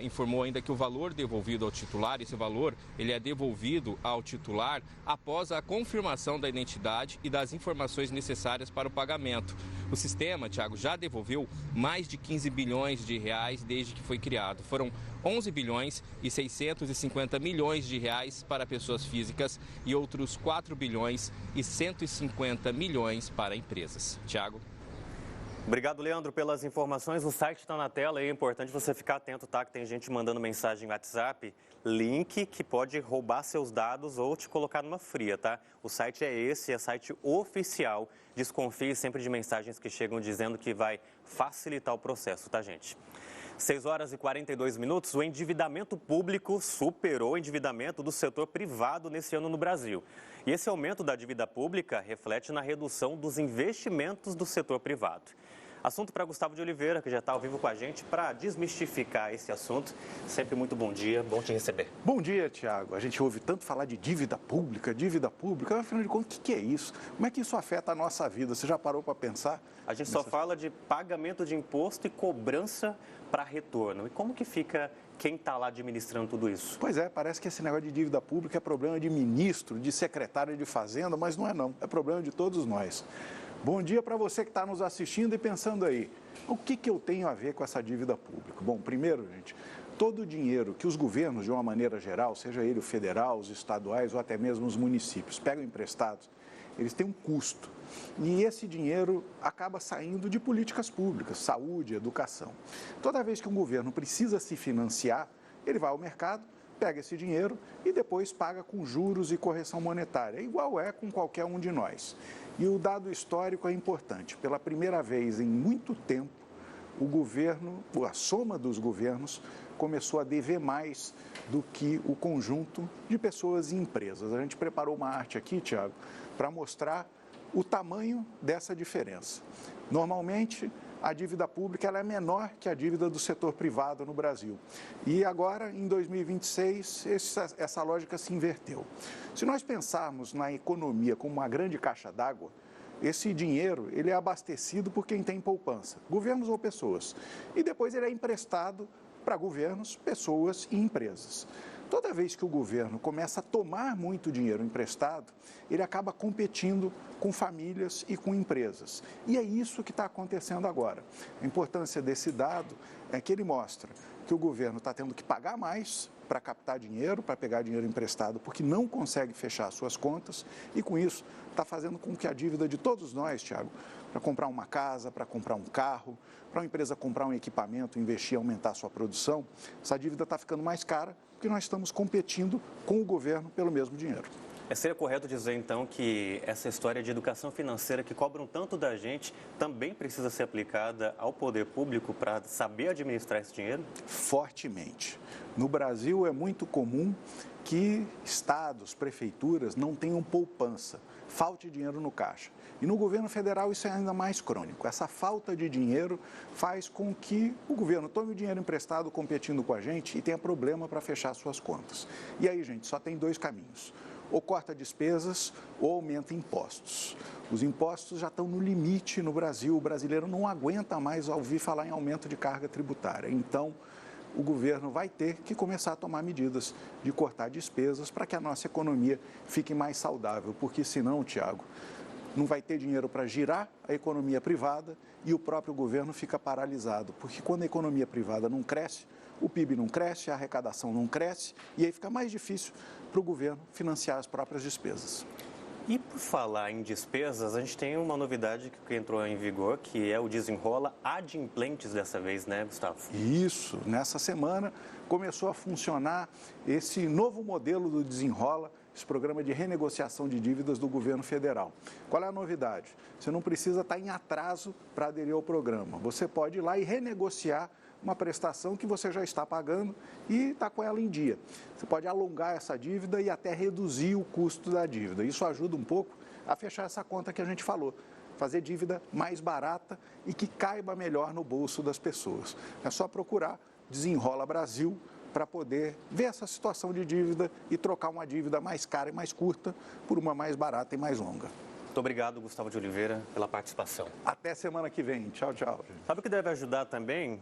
informou ainda que o valor devolvido ao titular, esse valor, ele é devolvido ao titular após a confirmação da identidade e das informações necessárias para o pagamento. O sistema, Thiago, já devolveu mais de 15 bilhões de reais desde que foi criado. Foram 11 bilhões e 650 milhões de reais para pessoas físicas e outros 4 bilhões e 150 milhões para empresas. Thiago.
Obrigado, Leandro, pelas informações. O site está na tela e é importante você ficar atento, tá? Que tem gente mandando mensagem no WhatsApp, link que pode roubar seus dados ou te colocar numa fria, tá? O site é esse, é site oficial. Desconfie sempre de mensagens que chegam dizendo que vai facilitar o processo, tá, gente? 6 horas e 42 minutos, o endividamento público superou o endividamento do setor privado nesse ano no Brasil. E esse aumento da dívida pública reflete na redução dos investimentos do setor privado. Assunto para Gustavo de Oliveira, que já está ao vivo com a gente, para desmistificar esse assunto. Sempre muito bom dia, bom te receber.
Bom dia, Tiago. A gente ouve tanto falar de dívida pública, afinal de contas, o que é isso? Como é que isso afeta a nossa vida? Você já parou para pensar?
A gente só fala de pagamento de imposto e cobrança para retorno. E como que fica quem está lá administrando tudo isso?
Pois é, parece que esse negócio de dívida pública é problema de ministro, de secretário de Fazenda, mas não é não. É problema de todos nós. Bom dia para você que está nos assistindo e pensando aí, o que eu tenho a ver com essa dívida pública? Bom, primeiro, gente, todo o dinheiro que os governos, de uma maneira geral, seja ele o federal, os estaduais ou até mesmo os municípios, pegam emprestados, eles têm um custo. E esse dinheiro acaba saindo de políticas públicas, saúde, educação. Toda vez que um governo precisa se financiar, ele vai ao mercado, pega esse dinheiro e depois paga com juros e correção monetária, igual é com qualquer um de nós. E o dado histórico é importante. Pela primeira vez em muito tempo, o governo, a soma dos governos, começou a dever mais do que o conjunto de pessoas e empresas. A gente preparou uma arte aqui, Tiago, para mostrar o tamanho dessa diferença. Normalmente, a dívida pública ela é menor que a dívida do setor privado no Brasil. E agora, em 2026, essa lógica se inverteu. Se nós pensarmos na economia como uma grande caixa d'água, esse dinheiro ele é abastecido por quem tem poupança, governos ou pessoas. E depois ele é emprestado para governos, pessoas e empresas. Toda vez que o governo começa a tomar muito dinheiro emprestado, ele acaba competindo com famílias e com empresas. E é isso que está acontecendo agora. A importância desse dado é que ele mostra que o governo está tendo que pagar mais para captar dinheiro, para pegar dinheiro emprestado, porque não consegue fechar suas contas e, com isso, está fazendo com que a dívida de todos nós, Tiago, para comprar uma casa, para comprar um carro, para uma empresa comprar um equipamento, investir e aumentar a sua produção, essa dívida está ficando mais cara porque nós estamos competindo com o governo pelo mesmo dinheiro.
Seria correto dizer, então, que essa história de educação financeira que cobram tanto da gente também precisa ser aplicada ao poder público para saber administrar esse dinheiro?
Fortemente. No Brasil é muito comum que estados, prefeituras não tenham poupança, falte dinheiro no caixa. E no governo federal isso é ainda mais crônico. Essa falta de dinheiro faz com que o governo tome o dinheiro emprestado competindo com a gente e tenha problema para fechar suas contas. E aí, gente, só tem dois caminhos. Ou corta despesas ou aumenta impostos. Os impostos já estão no limite no Brasil. O brasileiro não aguenta mais ouvir falar em aumento de carga tributária. Então, o governo vai ter que começar a tomar medidas de cortar despesas para que a nossa economia fique mais saudável. Porque senão, Tiago, não vai ter dinheiro para girar a economia privada e o próprio governo fica paralisado. Porque quando a economia privada não cresce, o PIB não cresce, a arrecadação não cresce e aí fica mais difícil para o governo financiar as próprias despesas.
E por falar em despesas, a gente tem uma novidade que entrou em vigor, que é o Desenrola Adimplentes dessa vez, né, Gustavo?
Isso, nessa semana começou a funcionar esse novo modelo do Desenrola, esse programa de renegociação de dívidas do governo federal. Qual é a novidade? Você não precisa estar em atraso para aderir ao programa. Você pode ir lá e renegociar uma prestação que você já está pagando e está com ela em dia. Você pode alongar essa dívida e até reduzir o custo da dívida. Isso ajuda um pouco a fechar essa conta que a gente falou, fazer dívida mais barata e que caiba melhor no bolso das pessoas. É só procurar Desenrola Brasil para poder ver essa situação de dívida e trocar uma dívida mais cara e mais curta por uma mais barata e mais longa.
Muito obrigado, Gustavo de Oliveira, pela participação.
Até semana que vem. Tchau, tchau.
Sabe o que deve ajudar também?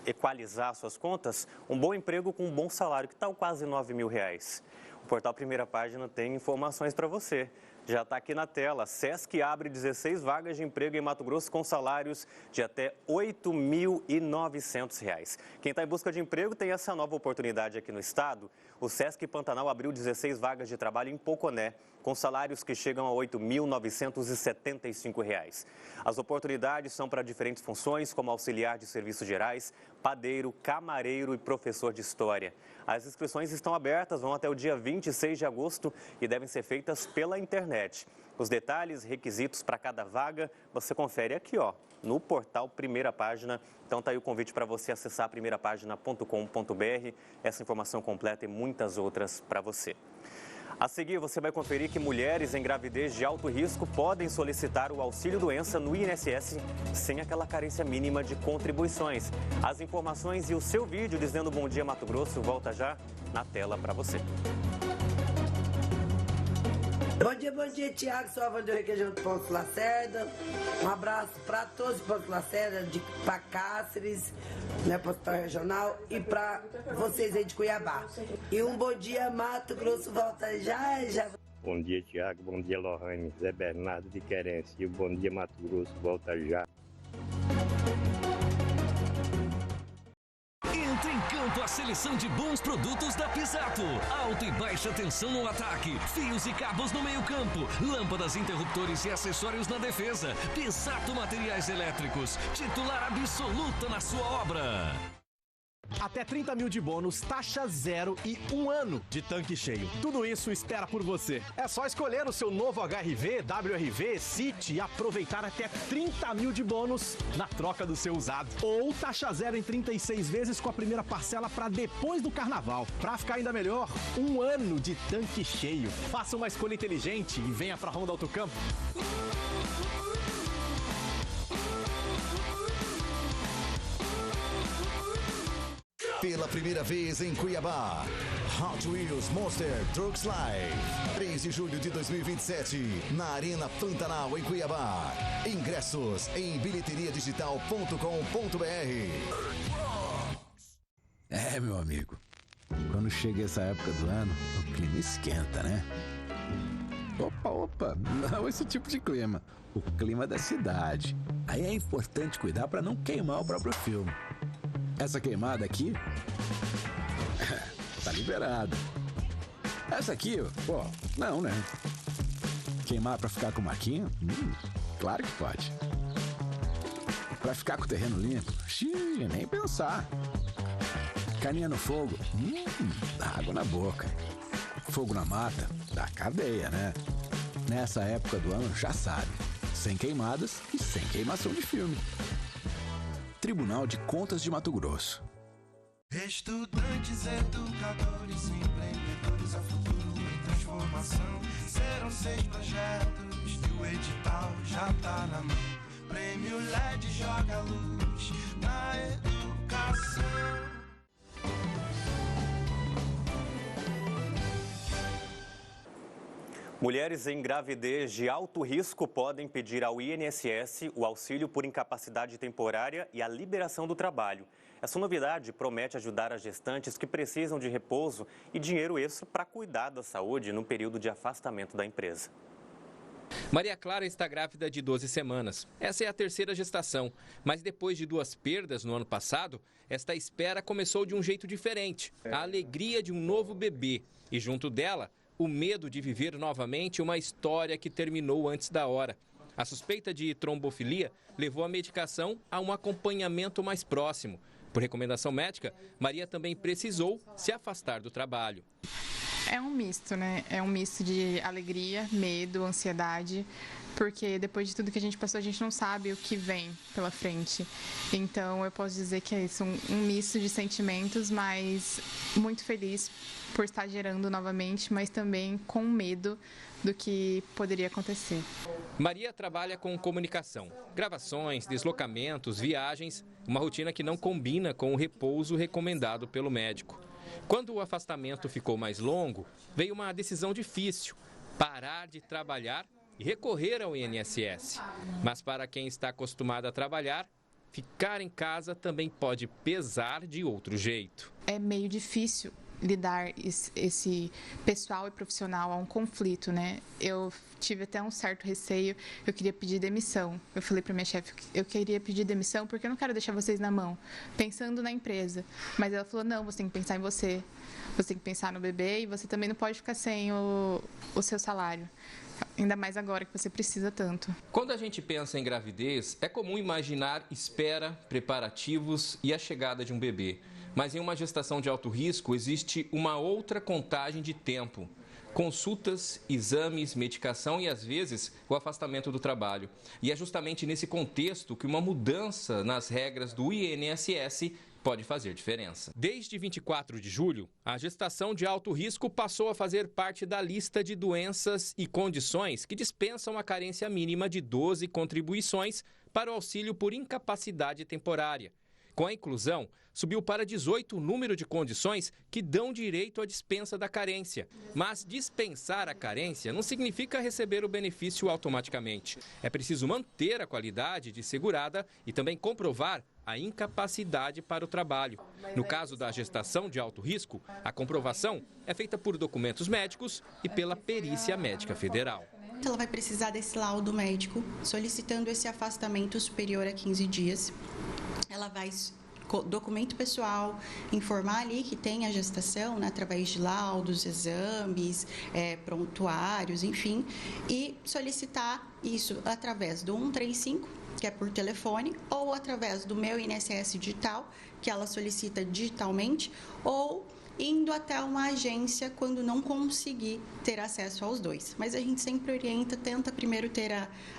Equalizar suas contas? Um bom emprego com um bom salário, que tal quase R$9 mil. O portal Primeira Página tem informações para você. Já está aqui na tela. SESC abre 16 vagas de emprego em Mato Grosso com salários de até R$ 8.900. Quem está em busca de emprego tem essa nova oportunidade aqui no estado. O SESC Pantanal abriu 16 vagas de trabalho em Poconé, com salários que chegam a R$ 8.975. As oportunidades são para diferentes funções, como auxiliar de serviços gerais, padeiro, camareiro e professor de história. As inscrições estão abertas, vão até o dia 26 de agosto e devem ser feitas pela internet. Os detalhes, requisitos para cada vaga, você confere aqui, ó, no portal Primeira Página. Então tá aí o convite para você acessar primeirapagina.com.br. Essa informação completa e muitas outras para você. A seguir, você vai conferir que mulheres em gravidez de alto risco podem solicitar o auxílio-doença no INSS sem aquela carência mínima de contribuições. As informações e o seu vídeo dizendo Bom Dia Mato Grosso volta já na tela para você.
Bom dia, Tiago. Sou a Wanda do Requeijão do Ponto Lacerda. Um abraço para todos do Ponto Lacerda, para Cáceres, né, Postal Regional, e para vocês aí de Cuiabá. E um bom dia, Mato Grosso volta já.
Bom dia, Tiago. Bom dia, Lohane. Zé Bernardo de Querência. E o Bom Dia Mato Grosso volta já.
Entra em campo a seleção de bons produtos da Pisato. Alta e baixa tensão no ataque, fios e cabos no meio campo, lâmpadas, interruptores e acessórios na defesa. Pisato Materiais Elétricos, titular absoluta na sua obra.
Até 30 mil de bônus, taxa zero e 1 ano de tanque cheio. Tudo isso espera por você. É só escolher o seu novo HRV, WRV, City e aproveitar até 30 mil de bônus na troca do seu usado. Ou taxa zero em 36 vezes com a primeira parcela para depois do carnaval. Para ficar ainda melhor, 1 ano de tanque cheio. Faça uma escolha inteligente e venha para a Honda Autocampo.
Pela primeira vez em Cuiabá, Hot Wheels Monster Trucks Live. 3 de julho de 2027, na Arena Pantanal, em Cuiabá. Ingressos em bilheteriadigital.com.br.
É, meu amigo, quando chega essa época do ano, o clima esquenta, né? Opa, não esse tipo de clima. O clima da cidade. Aí é importante cuidar para não queimar o próprio filme. Essa queimada aqui tá liberada. Essa aqui, pô, não, né? Queimar pra ficar com marquinha? Claro que pode. Pra ficar com o terreno limpo? Xiii, nem pensar. Caninha no fogo? Dá água na boca. Fogo na mata? Dá cadeia, né? Nessa época do ano, já sabe. Sem queimadas e sem queimação de filme. Tribunal de Contas de Mato Grosso.
Estudantes, educadores, empreendedores, a futuro em transformação. Serão 6 projetos e o edital já tá na mão. Prêmio LED joga luz na educação.
Mulheres em gravidez de alto risco podem pedir ao INSS o auxílio por incapacidade temporária e a liberação do trabalho. Essa novidade promete ajudar as gestantes que precisam de repouso e dinheiro extra para cuidar da saúde no período de afastamento da empresa.
Maria Clara está grávida de 12 semanas. Essa é a terceira gestação, mas depois de 2 perdas no ano passado, esta espera começou de um jeito diferente. A alegria de um novo bebê e, junto dela, o medo de viver novamente uma história que terminou antes da hora. A suspeita de trombofilia levou a medicação a um acompanhamento mais próximo. Por recomendação médica, Maria também precisou se afastar do trabalho.
É um misto, né? É um misto de alegria, medo, ansiedade, porque depois de tudo que a gente passou, a gente não sabe o que vem pela frente. Então, eu posso dizer que é isso, um misto de sentimentos, mas muito feliz por estar gerando novamente, mas também com medo do que poderia acontecer.
Maria trabalha com comunicação, gravações, deslocamentos, viagens, uma rotina que não combina com o repouso recomendado pelo médico. Quando o afastamento ficou mais longo, veio uma decisão difícil: parar de trabalhar e recorrer ao INSS. Mas para quem está acostumado a trabalhar, ficar em casa também pode pesar de outro jeito.
É meio difícil lidar esse pessoal e profissional a um conflito, né? Eu tive até um certo receio, eu queria pedir demissão. Eu falei para minha chefe, eu queria pedir demissão porque eu não quero deixar vocês na mão, pensando na empresa. Mas ela falou, não, você tem que pensar em você, você tem que pensar no bebê e você também não pode ficar sem o seu salário. Ainda mais agora que você precisa tanto.
Quando a gente pensa em gravidez, é comum imaginar espera, preparativos e a chegada de um bebê. Mas em uma gestação de alto risco existe uma outra contagem de tempo. Consultas, exames, medicação e, às vezes, o afastamento do trabalho. E é justamente nesse contexto que uma mudança nas regras do INSS pode fazer diferença. Desde 24 de julho, a gestação de alto risco passou a fazer parte da lista de doenças e condições que dispensam a carência mínima de 12 contribuições para o auxílio por incapacidade temporária. Com a inclusão, subiu para 18 o número de condições que dão direito à dispensa da carência. Mas dispensar a carência não significa receber o benefício automaticamente. É preciso manter a qualidade de segurada e também comprovar a incapacidade para o trabalho. No caso da gestação de alto risco, a comprovação é feita por documentos médicos e pela Perícia Médica Federal.
Ela vai precisar desse laudo médico solicitando esse afastamento superior a 15 dias. Ela vai, documento pessoal, informar ali que tem a gestação, né, através de laudos, exames, prontuários, enfim, e solicitar isso através do 135, que é por telefone, ou através do Meu INSS Digital, que ela solicita digitalmente, ou indo até uma agência quando não conseguir ter acesso aos dois. Mas a gente sempre orienta, tenta primeiro ter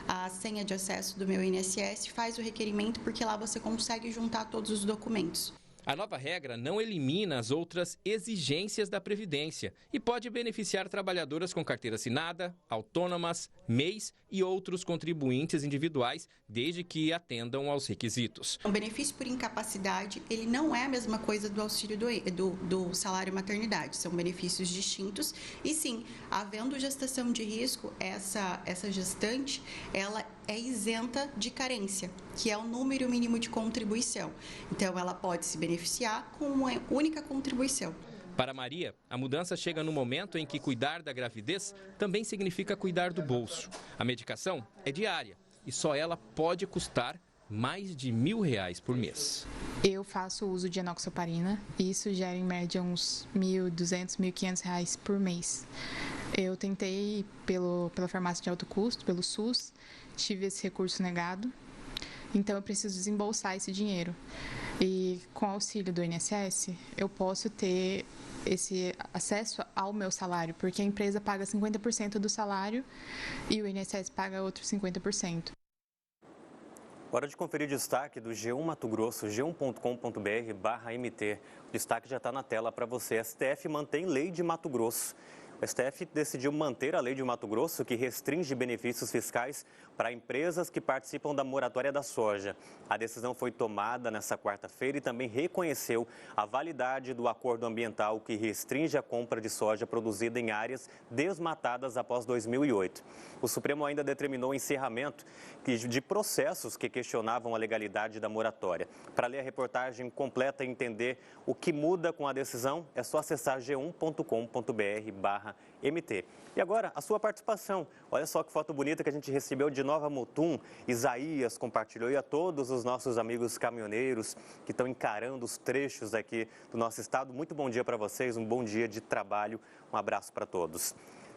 a senha de acesso do Meu INSS, faz o requerimento, porque lá você consegue juntar todos os documentos.
A nova regra não elimina as outras exigências da Previdência e pode beneficiar trabalhadoras com carteira assinada, autônomas, MEIs e outros contribuintes individuais, desde que atendam aos requisitos.
O benefício por incapacidade, ele não é a mesma coisa do auxílio do salário maternidade, são benefícios distintos. E sim, havendo gestação de risco, essa gestante, ela é isenta de carência, que é o número mínimo de contribuição. Então, ela pode se beneficiar com uma única contribuição.
Para Maria, a mudança chega no momento em que cuidar da gravidez também significa cuidar do bolso. A medicação é diária e só ela pode custar mais de R$1.000 por mês.
Eu faço uso de enoxaparina e isso gera em média uns R$1.200, R$1.500 por mês. Eu tentei pela farmácia de alto custo, pelo SUS, tive esse recurso negado, então eu preciso desembolsar esse dinheiro. E com o auxílio do INSS, eu posso ter esse acesso ao meu salário, porque a empresa paga 50% do salário e o INSS paga outros 50%.
Hora de conferir destaque do G1 Mato Grosso, g1.com.br/MT. O destaque já está na tela para você. STF mantém lei de Mato Grosso. O STF decidiu manter a lei de Mato Grosso, que restringe benefícios fiscais para empresas que participam da moratória da soja. A decisão foi tomada nesta quarta-feira e também reconheceu a validade do acordo ambiental que restringe a compra de soja produzida em áreas desmatadas após 2008. O Supremo ainda determinou o encerramento de processos que questionavam a legalidade da moratória. Para ler a reportagem completa e entender o que muda com a decisão, é só acessar g1.com.br/MT. E agora, a sua participação. Olha só que foto bonita que a gente recebeu de Nova Mutum. Isaías compartilhou, e a todos os nossos amigos caminhoneiros que estão encarando os trechos aqui do nosso estado. Muito bom dia para vocês, um bom dia de trabalho. Um abraço para todos.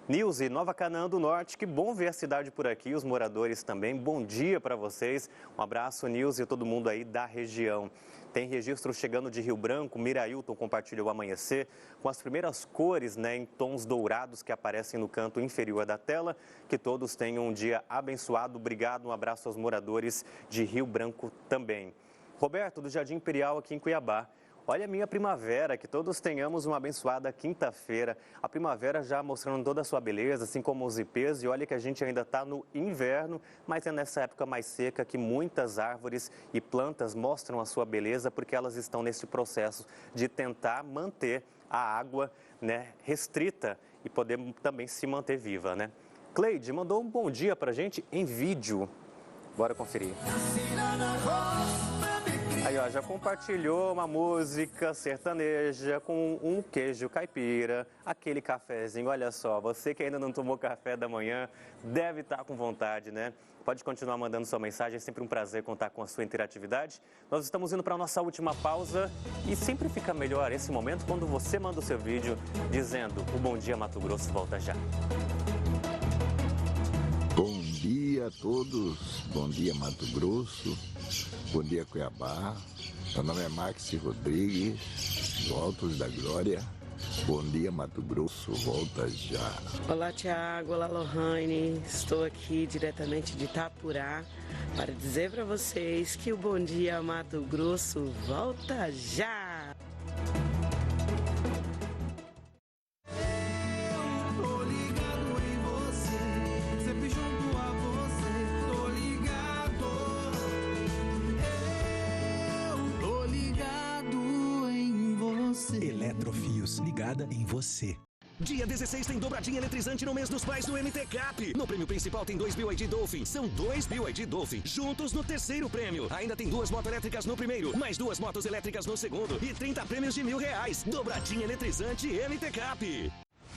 Nilce, Nova Canaã do Norte, que bom ver a cidade por aqui, os moradores também. Bom dia para vocês. Um abraço, Nilce, e todo mundo aí da região. Tem registro chegando de Rio Branco, Mirailton compartilhou o amanhecer com as primeiras cores, em tons dourados que aparecem no canto inferior da tela. Que todos tenham um dia abençoado. Obrigado, um abraço aos moradores de Rio Branco também. Roberto, do Jardim Imperial aqui em Cuiabá. Olha a minha primavera, que todos tenhamos uma abençoada quinta-feira. A primavera já mostrando toda a sua beleza, assim como os ipês. E olha que a gente ainda está no inverno, mas é nessa época mais seca que muitas árvores e plantas mostram a sua beleza, porque elas estão nesse processo de tentar manter a água, restrita e poder também se manter viva, Cleide mandou um bom dia pra gente em vídeo. Bora conferir. Aí, ó, já compartilhou uma música sertaneja com um queijo caipira, aquele cafezinho. Olha só, você que ainda não tomou café da manhã, deve estar com vontade, Pode continuar mandando sua mensagem, é sempre um prazer contar com a sua interatividade. Nós estamos indo para a nossa última pausa e sempre fica melhor esse momento quando você manda o seu vídeo dizendo: o Bom Dia Mato Grosso volta já.
Bom dia a todos, bom dia Mato Grosso, bom dia Cuiabá, meu nome é Maxi Rodrigues, do Altos da Glória, bom dia Mato Grosso, volta já.
Olá Tiago, olá Lohane, estou aqui diretamente de Itapurá para dizer para vocês que o Bom Dia Mato Grosso volta já!
ligada em você. Dia 16 tem dobradinha eletrizante no mês dos pais no MT Cap. No prêmio principal tem 2 BYD Dolphin. São 2 BYD Dolphin juntos no terceiro prêmio. Ainda tem 2 motos elétricas no primeiro, mais 2 motos elétricas no segundo e 30 prêmios de R$1.000. Dobradinha eletrizante MT Cap.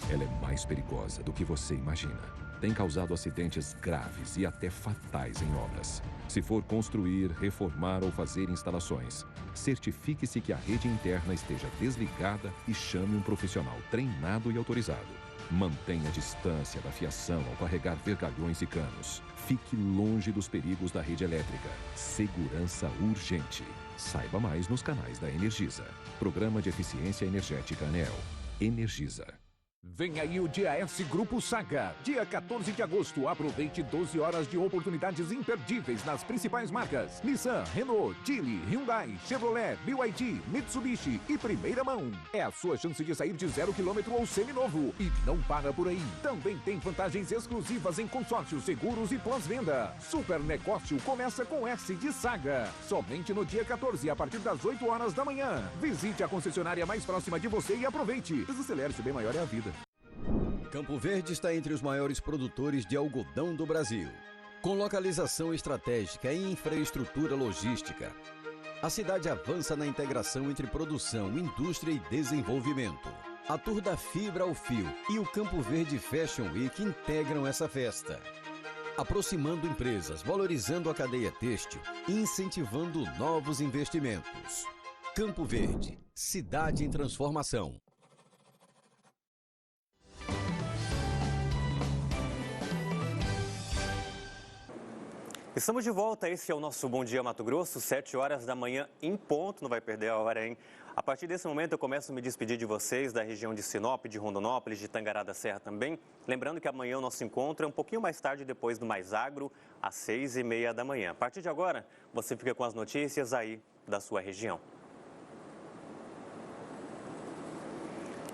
Ela é mais perigosa do que você imagina. Tem causado acidentes graves e até fatais em obras. Se for construir, reformar ou fazer instalações, certifique-se que a rede interna esteja desligada e chame um profissional treinado e autorizado. Mantenha a distância da fiação ao carregar vergalhões e canos. Fique longe dos perigos da rede elétrica. Segurança urgente. Saiba mais nos canais da Energisa. Programa de Eficiência Energética ANEEL. Energisa.
Vem aí o Dia S Grupo Saga. Dia 14 de agosto, aproveite 12 horas de oportunidades imperdíveis nas principais marcas: Nissan, Renault, Geely, Hyundai, Chevrolet, BYD, Mitsubishi e primeira mão. É a sua chance de sair de 0 km ou seminovo. E não para por aí. Também tem vantagens exclusivas em consórcios, seguros e pós-venda. Super negócio começa com S de Saga. Somente no dia 14, a partir das 8 horas da manhã. Visite a concessionária mais próxima de você e aproveite. Desacelere-se, bem maior é a vida.
Campo Verde está entre os maiores produtores de algodão do Brasil. Com localização estratégica e infraestrutura logística, a cidade avança na integração entre produção, indústria e desenvolvimento. A Tour da Fibra ao Fio e o Campo Verde Fashion Week integram essa festa, aproximando empresas, valorizando a cadeia têxtil e incentivando novos investimentos. Campo Verde, cidade em transformação.
Estamos de volta, esse é o nosso Bom Dia Mato Grosso, 7 horas da manhã em ponto, não vai perder a hora, hein? A partir desse momento eu começo a me despedir de vocês da região de Sinop, de Rondonópolis, de Tangará da Serra também. Lembrando que amanhã o nosso encontro é um pouquinho mais tarde, depois do Mais Agro, às 6h30 da manhã. A partir de agora, você fica com as notícias aí da sua região.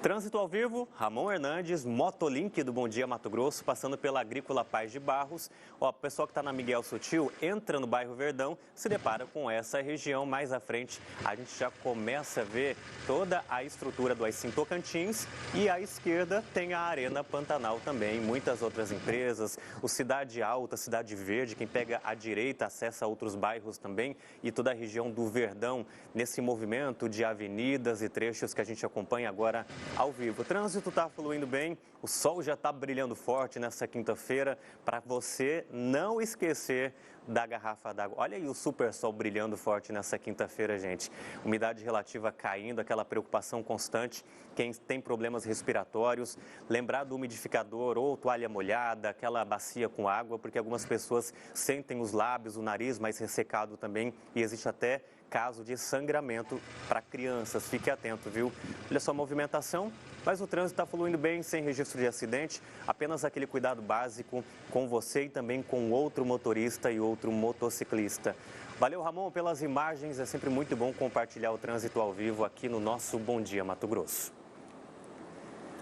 Trânsito ao vivo, Ramon Hernandes, Motolink do Bom Dia Mato Grosso, passando pela Agrícola Paz de Barros. Ó, o pessoal que está na Miguel Sutil, entra no bairro Verdão, se depara com essa região. Mais à frente, a gente já começa a ver toda a estrutura do Aicim Tocantins. E à esquerda tem a Arena Pantanal também, muitas outras empresas, o Cidade Alta, Cidade Verde, quem pega à direita acessa outros bairros também. E toda a região do Verdão, nesse movimento de avenidas e trechos que a gente acompanha agora ao vivo. O trânsito está fluindo bem, o sol já está brilhando forte nessa quinta-feira, para você não esquecer da garrafa d'água. Olha aí o super sol brilhando forte nessa quinta-feira, gente. Umidade relativa caindo, aquela preocupação constante. Quem tem problemas respiratórios, lembrar do umidificador ou toalha molhada, aquela bacia com água, porque algumas pessoas sentem os lábios, o nariz mais ressecado também, e existe até caso de sangramento para crianças. Fique atento, viu? Olha só a movimentação, mas o trânsito está fluindo bem, sem registro de acidente. Apenas aquele cuidado básico com você e também com outro motorista e outro motociclista. Valeu, Ramon, pelas imagens. É sempre muito bom compartilhar o trânsito ao vivo aqui no nosso Bom Dia Mato Grosso.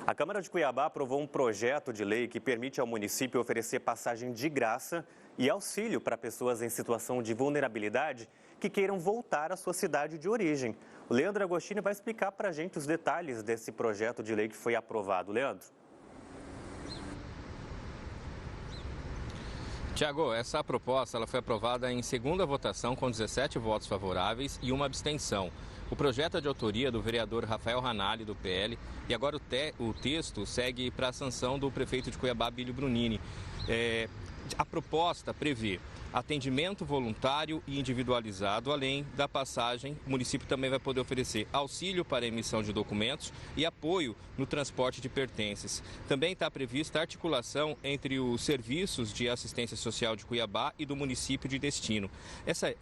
A Câmara de Cuiabá aprovou um projeto de lei que permite ao município oferecer passagem de graça e auxílio para pessoas em situação de vulnerabilidade que queiram voltar à sua cidade de origem. O Leandro Agostini vai explicar para a gente os detalhes desse projeto de lei que foi aprovado. Leandro.
Tiago, essa proposta ela foi aprovada em segunda votação com 17 votos favoráveis e uma abstenção. O projeto é de autoria do vereador Rafael Ranalli, do PL, e agora o texto segue para a sanção do prefeito de Cuiabá, Bílio Brunini. A proposta prevê atendimento voluntário e individualizado, além da passagem. O município também vai poder oferecer auxílio para a emissão de documentos e apoio no transporte de pertences. Também está prevista a articulação entre os serviços de assistência social de Cuiabá e do município de destino.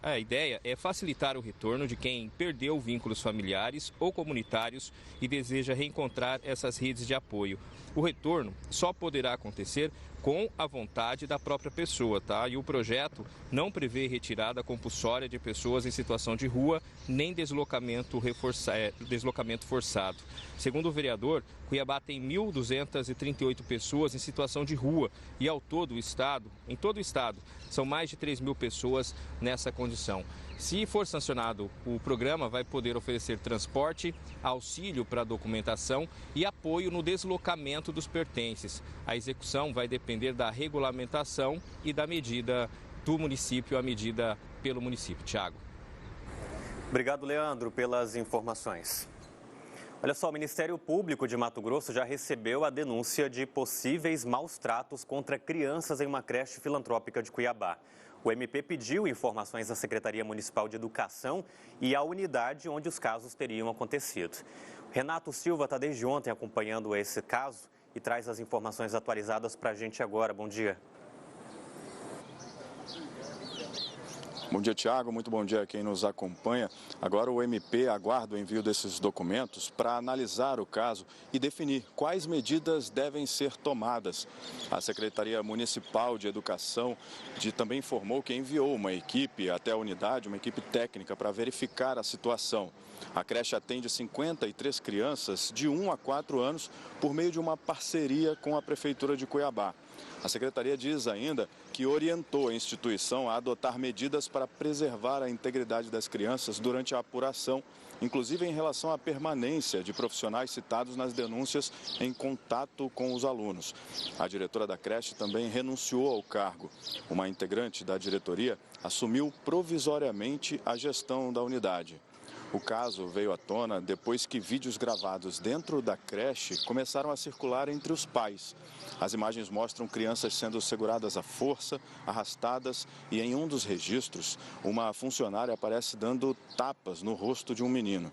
A ideia é facilitar o retorno de quem perdeu vínculos familiares ou comunitários e deseja reencontrar essas redes de apoio. O retorno só poderá acontecer com a vontade da própria pessoa, tá? E o projeto projeto não prevê retirada compulsória de pessoas em situação de rua, nem deslocamento forçado. Segundo o vereador, Cuiabá tem 1.238 pessoas em situação de rua e, ao todo, em todo o estado, são mais de 3.000 pessoas nessa condição. Se for sancionado, o programa vai poder oferecer transporte, auxílio para documentação e apoio no deslocamento dos pertences. A execução vai depender da regulamentação e da medida do município, a medida pelo município. Tiago.
Obrigado, Leandro, pelas informações. Olha só, o Ministério Público de Mato Grosso já recebeu a denúncia de possíveis maus tratos contra crianças em uma creche filantrópica de Cuiabá. O MP pediu informações à Secretaria Municipal de Educação e à unidade onde os casos teriam acontecido. Renato Silva está desde ontem acompanhando esse caso e traz as informações atualizadas para a gente agora. Bom dia.
Bom dia, Tiago. Muito bom dia a quem nos acompanha. Agora o MP aguarda o envio desses documentos para analisar o caso e definir quais medidas devem ser tomadas. A Secretaria Municipal de Educação também informou que enviou uma equipe até a unidade, uma equipe técnica, para verificar a situação. A creche atende 53 crianças de 1 a 4 anos por meio de uma parceria com a Prefeitura de Cuiabá. A Secretaria diz ainda que orientou a instituição a adotar medidas para preservar a integridade das crianças durante a apuração, inclusive em relação à permanência de profissionais citados nas denúncias em contato com os alunos. A diretora da creche também renunciou ao cargo. Uma integrante da diretoria assumiu provisoriamente a gestão da unidade. O caso veio à tona depois que vídeos gravados dentro da creche começaram a circular entre os pais. As imagens mostram crianças sendo seguradas à força, arrastadas e, em um dos registros, uma funcionária aparece dando tapas no rosto de um menino.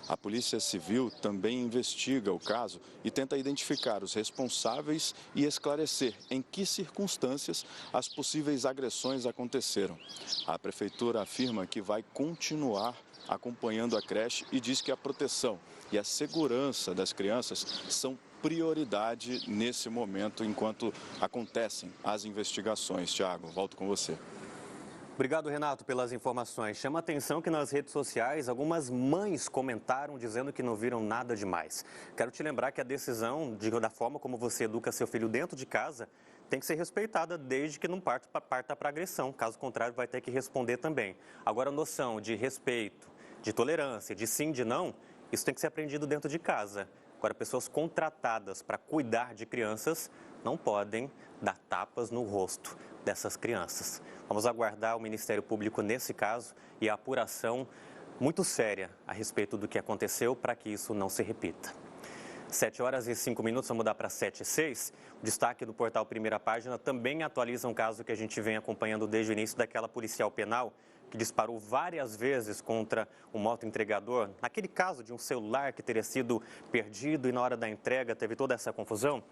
A Polícia Civil também investiga o caso e tenta identificar os responsáveis e esclarecer em que circunstâncias as possíveis agressões aconteceram. A Prefeitura afirma que vai continuar acompanhando a creche e diz que a proteção e a segurança das crianças são prioridade nesse momento, enquanto acontecem as investigações. Tiago, volto com você.
Obrigado, Renato, pelas informações. Chama a atenção que nas redes sociais algumas mães comentaram dizendo que não viram nada demais. Quero te lembrar que a decisão da forma como você educa seu filho dentro de casa tem que ser respeitada desde que não parta para agressão. Caso contrário, vai ter que responder também. Agora, a noção de respeito, de tolerância, de sim, de não, isso tem que ser aprendido dentro de casa. Agora, pessoas contratadas para cuidar de crianças não podem dar tapas no rosto dessas crianças. Vamos aguardar o Ministério Público nesse caso e a apuração muito séria a respeito do que aconteceu para que isso não se repita. 7h05, vamos mudar para 7h06. O destaque do portal Primeira Página também atualiza um caso que a gente vem acompanhando desde o início, daquela policial penal que disparou várias vezes contra um motoentregador. Naquele caso de um celular que teria sido perdido e na hora da entrega teve toda essa confusão.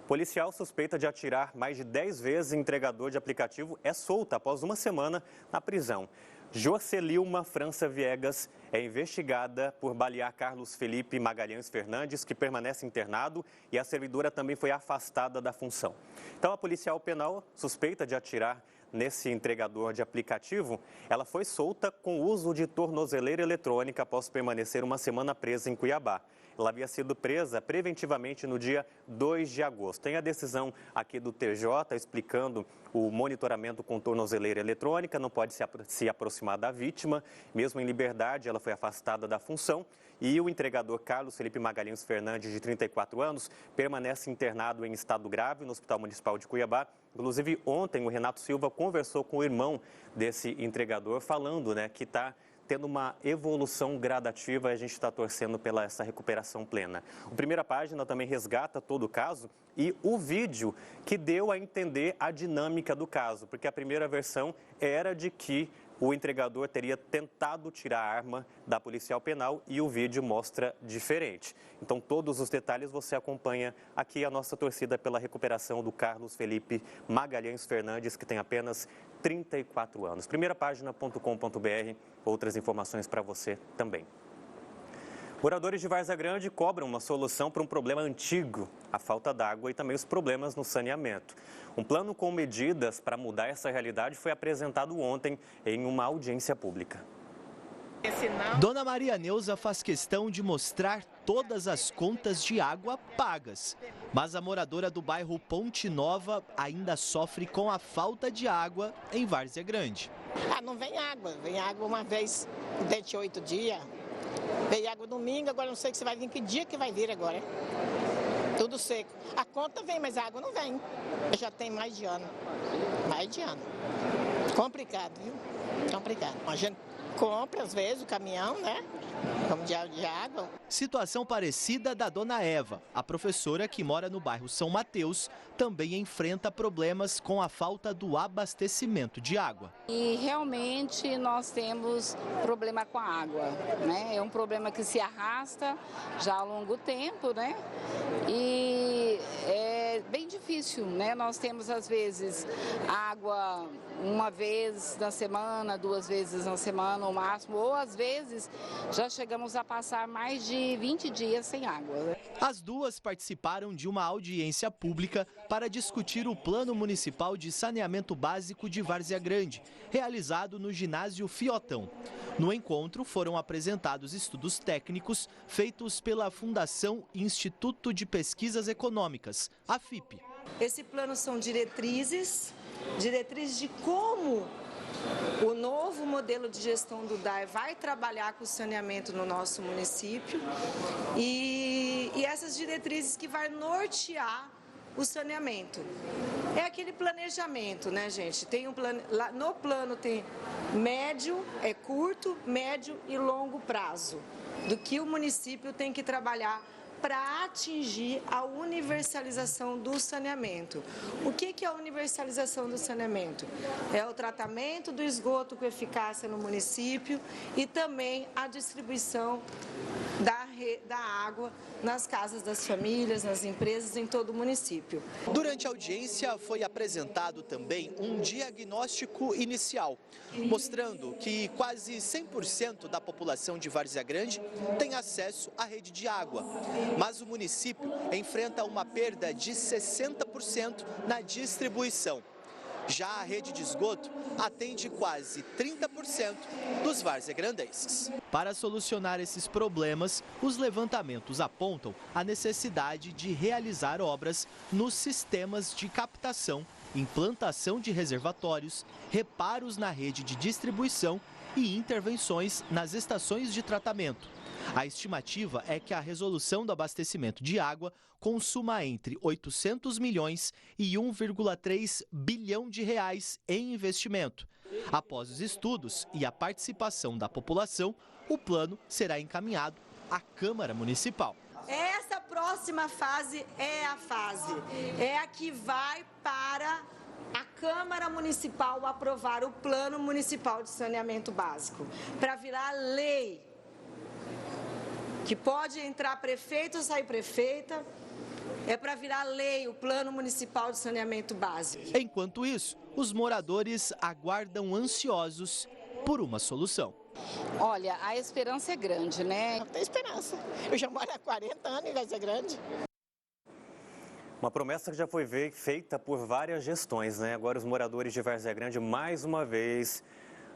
Policial suspeita de atirar mais de 10 vezes em entregador de aplicativo é solta após uma semana na prisão. Jocelilma França Viegas é investigada por balear Carlos Felipe Magalhães Fernandes, que permanece internado, e a servidora também foi afastada da função. Então, a policial penal suspeita de atirar nesse entregador de aplicativo, ela foi solta com uso de tornozeleira eletrônica após permanecer uma semana presa em Cuiabá. Ela havia sido presa preventivamente no dia 2 de agosto. Tem a decisão aqui do TJ explicando o monitoramento com tornozeleira eletrônica, não pode se aproximar da vítima. Mesmo em liberdade, ela foi afastada da função. E o entregador Carlos Felipe Magalhães Fernandes, de 34 anos, permanece internado em estado grave no Hospital Municipal de Cuiabá. Inclusive, ontem, o Renato Silva conversou com o irmão desse entregador, falando que está tendo uma evolução gradativa e a gente está torcendo pela essa recuperação plena. O Primeira Página também resgata todo o caso e o vídeo que deu a entender a dinâmica do caso, porque a primeira versão era de que o entregador teria tentado tirar a arma da policial penal e o vídeo mostra diferente. Então, todos os detalhes você acompanha aqui. A nossa torcida pela recuperação do Carlos Felipe Magalhães Fernandes, que tem apenas 34 anos. Primeirapágina.com.br, outras informações para você também. Moradores de Várzea Grande cobram uma solução para um problema antigo, a falta d'água e também os problemas no saneamento. Um plano com medidas para mudar essa realidade foi apresentado ontem em uma audiência pública.
Dona Maria Neuza faz questão de mostrar todas as contas de água pagas. Mas a moradora do bairro Ponte Nova ainda sofre com a falta de água em Várzea Grande.
Não vem água uma vez dentro de 8 dias. Veio água domingo, agora não sei se vai vir, que dia que vai vir agora. Tudo seco. A conta vem, mas a água não vem. Já tem mais de ano. Complicado, viu? Complicado. A gente compra, às vezes, o caminhão, né? Como de água.
Situação parecida da dona Eva. A professora que mora no bairro São Mateus também enfrenta problemas com a falta do abastecimento de água.
E realmente nós temos problema com a água, né? É um problema que se arrasta já há longo tempo, né? E é bem difícil, né? Nós temos às vezes água uma vez na semana, 2 vezes na semana no máximo, ou às vezes já chegamos a passar mais de 20 dias sem água.
As duas participaram de uma audiência pública para discutir o Plano Municipal de Saneamento Básico de Várzea Grande, realizado no ginásio Fiotão. No encontro foram apresentados estudos técnicos feitos pela Fundação Instituto de Pesquisas Econômicas, a FIP.
Esse plano são diretrizes de como o novo modelo de gestão do DAE vai trabalhar com o saneamento no nosso município e essas diretrizes que vai nortear o saneamento. É aquele planejamento, né, gente? Tem um plano, lá no plano tem médio, curto, médio e longo prazo do que o município tem que trabalhar para atingir a universalização do saneamento. O que é a universalização do saneamento? É o tratamento do esgoto com eficácia no município e também a distribuição da água nas casas das famílias, nas empresas, em todo o município.
Durante a audiência foi apresentado também um diagnóstico inicial, mostrando que quase 100% da população de Várzea Grande tem acesso à rede de água, mas o município enfrenta uma perda de 60% na distribuição. Já a rede de esgoto atende quase 30% dos varzegrandenses. Para solucionar esses problemas, os levantamentos apontam a necessidade de realizar obras nos sistemas de captação, implantação de reservatórios, reparos na rede de distribuição e intervenções nas estações de tratamento. A estimativa é que a resolução do abastecimento de água consuma entre 800 milhões e 1,3 bilhão de reais em investimento. Após os estudos e a participação da população, o plano será encaminhado à Câmara Municipal.
Essa próxima fase é a que vai para a Câmara Municipal aprovar o Plano Municipal de Saneamento Básico, para virar lei. Que pode entrar prefeito ou sair prefeita, é para virar lei o Plano Municipal de Saneamento Básico.
Enquanto isso, os moradores aguardam ansiosos por uma solução.
Olha, a esperança é grande, né?
Não tem esperança. Eu já moro há 40 anos em Várzea Grande.
Uma promessa que já foi feita por várias gestões, né? Agora os moradores de Várzea Grande, mais uma vez,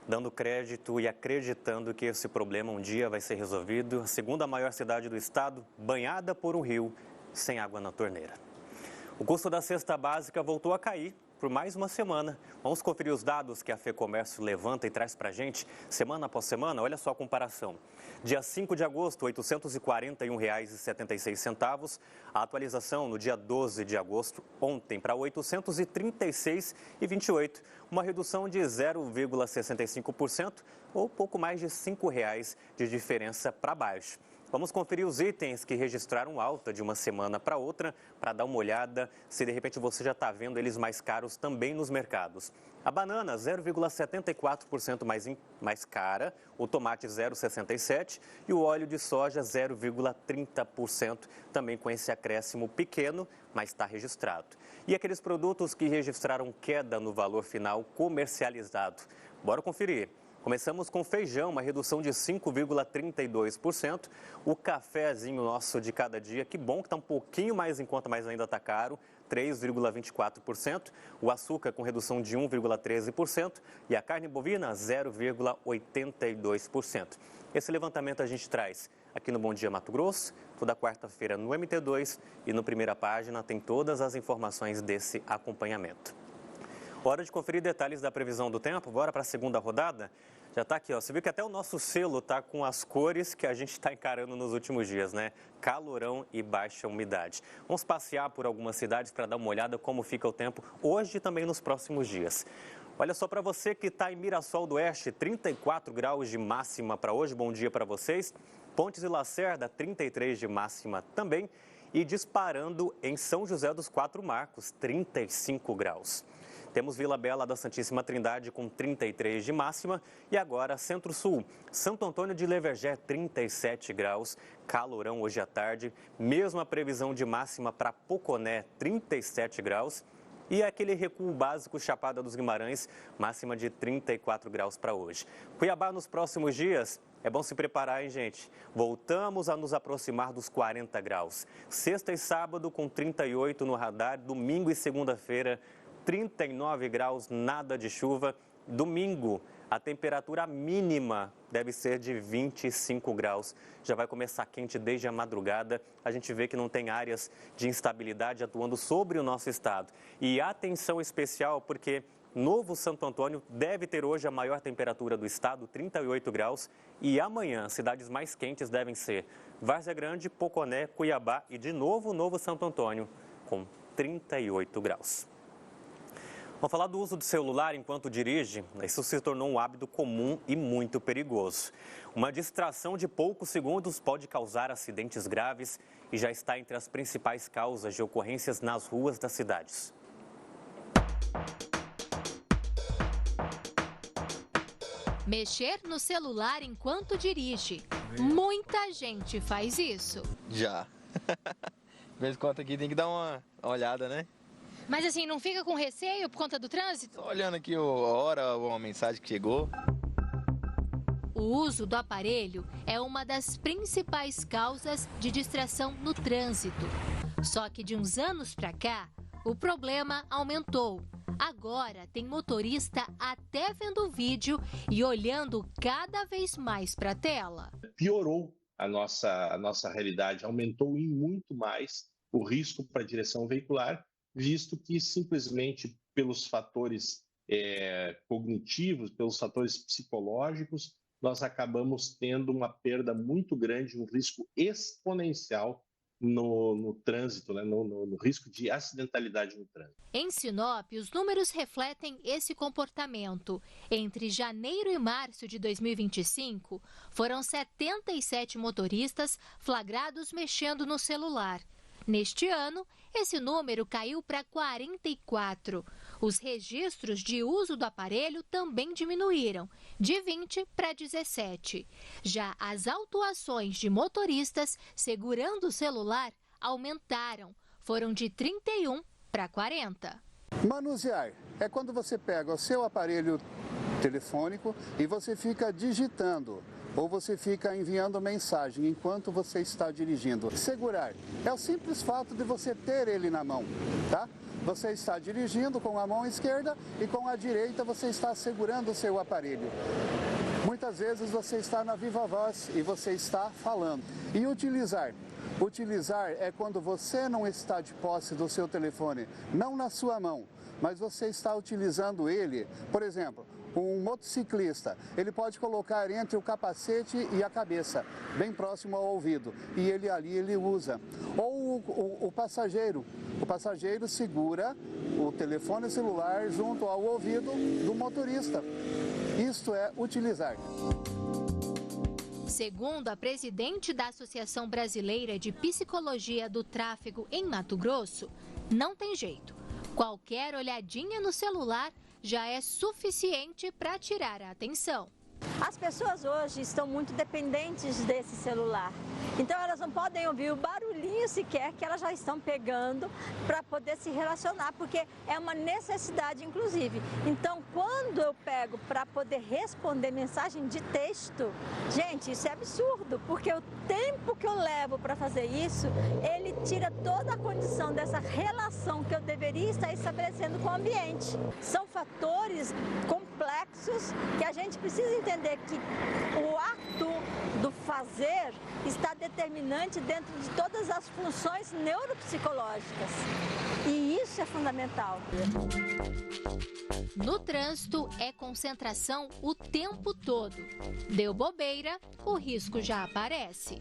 dando crédito e acreditando que esse problema um dia vai ser resolvido. A segunda maior cidade do estado, banhada por um rio, sem água na torneira. O custo da cesta básica voltou a cair por mais uma semana. Vamos conferir os dados que a FEComércio levanta e traz para a gente, semana após semana. Olha só a comparação. Dia 5 de agosto, R$ 841,76. A atualização no dia 12 de agosto, ontem, para R$ 836,28. Uma redução de 0,65% ou pouco mais de R$ 5,00 de diferença para baixo. Vamos conferir os itens que registraram alta de uma semana para outra, para dar uma olhada se de repente você já está vendo eles mais caros também nos mercados. A banana, 0,74% mais cara, o tomate 0,67% e o óleo de soja 0,30%, também com esse acréscimo pequeno, mas está registrado. E aqueles produtos que registraram queda no valor final comercializado. Bora conferir. Começamos com feijão, uma redução de 5,32%. O cafezinho nosso de cada dia, que bom que está um pouquinho mais em conta, mas ainda está caro, 3,24%. O açúcar com redução de 1,13% e a carne bovina 0,82%. Esse levantamento a gente traz aqui no Bom Dia Mato Grosso, toda quarta-feira no MT2 e no Primeira Página tem todas as informações desse acompanhamento. Hora de conferir detalhes da previsão do tempo, bora para a segunda rodada? Já está aqui, ó. Você viu que até o nosso selo está com as cores que a gente está encarando nos últimos dias, né? Calorão e baixa umidade. Vamos passear por algumas cidades para dar uma olhada como fica o tempo hoje e também nos próximos dias. Olha só, para você que está em Mirassol do Oeste, 34 graus de máxima para hoje, bom dia para vocês. Pontes e Lacerda, 33 de máxima também. E disparando em São José dos Quatro Marcos, 35 graus. Temos Vila Bela da Santíssima Trindade com 33 de máxima e agora Centro-Sul. Santo Antônio de Levergé, 37 graus, calorão hoje à tarde. Mesma previsão de máxima para Poconé, 37 graus. E aquele recuo básico Chapada dos Guimarães, máxima de 34 graus para hoje. Cuiabá nos próximos dias, é bom se preparar, hein, gente? Voltamos a nos aproximar dos 40 graus. Sexta e sábado com 38 no radar, domingo e segunda-feira 39 graus, nada de chuva. Domingo, a temperatura mínima deve ser de 25 graus. Já vai começar quente desde a madrugada. A gente vê que não tem áreas de instabilidade atuando sobre o nosso estado. E atenção especial porque Novo Santo Antônio deve ter hoje a maior temperatura do estado, 38 graus. E amanhã, cidades mais quentes devem ser Várzea Grande, Poconé, Cuiabá e de novo Novo Santo Antônio, com 38 graus. Vamos falar do uso do celular enquanto dirige. Isso se tornou um hábito comum e muito perigoso. Uma distração de poucos segundos pode causar acidentes graves e já está entre as principais causas de ocorrências nas ruas das cidades.
Mexer no celular enquanto dirige. Muita gente faz isso.
Já. De vez em quando aqui tem que dar uma olhada, né?
Mas assim, não fica com receio por conta do trânsito?
Tô olhando aqui a hora, uma mensagem que chegou.
O uso do aparelho é uma das principais causas de distração no trânsito. Só que de uns anos para cá, o problema aumentou. Agora tem motorista até vendo vídeo e olhando cada vez mais para a tela.
Piorou a nossa realidade, aumentou em muito mais o risco para a direção veicular, visto que simplesmente pelos fatores cognitivos, pelos fatores psicológicos, nós acabamos tendo uma perda muito grande, um risco exponencial no trânsito, né? no risco de acidentalidade no trânsito.
Em Sinop, os números refletem esse comportamento. Entre janeiro e março de 2025, foram 77 motoristas flagrados mexendo no celular. Neste ano, esse número caiu para 44. Os registros de uso do aparelho também diminuíram, de 20 para 17. Já as autuações de motoristas segurando o celular aumentaram, foram de 31 para 40.
Manusear é quando você pega o seu aparelho telefônico e você fica digitando. Ou você fica enviando mensagem enquanto você está dirigindo. Segurar é o simples fato de você ter ele na mão, tá? Você está dirigindo com a mão esquerda e com a direita você está segurando o seu aparelho. Muitas vezes você está na viva voz e você está falando. E utilizar? Utilizar é quando você não está de posse do seu telefone, não na sua mão, mas você está utilizando ele, por exemplo, um motociclista, ele pode colocar entre o capacete e a cabeça, bem próximo ao ouvido, e ele usa. Ou o passageiro segura o telefone celular junto ao ouvido do motorista. Isto é utilizar.
Segundo a presidente da Associação Brasileira de Psicologia do Tráfego em Mato Grosso, não tem jeito. Qualquer olhadinha no celular já é suficiente para tirar a atenção.
As pessoas hoje estão muito dependentes desse celular. Então elas não podem ouvir o barulhinho sequer que elas já estão pegando para poder se relacionar, porque é uma necessidade inclusive. Então quando eu pego para poder responder mensagem de texto, gente, isso é absurdo, porque o tempo que eu levo para fazer isso, ele tira toda a condição dessa relação que eu deveria estar estabelecendo com o ambiente. São fatores complexos que a gente precisa entender que o ato do fazer está determinante dentro de todas as funções neuropsicológicas. E isso é fundamental.
No trânsito, é concentração o tempo todo. Deu bobeira, o risco já aparece.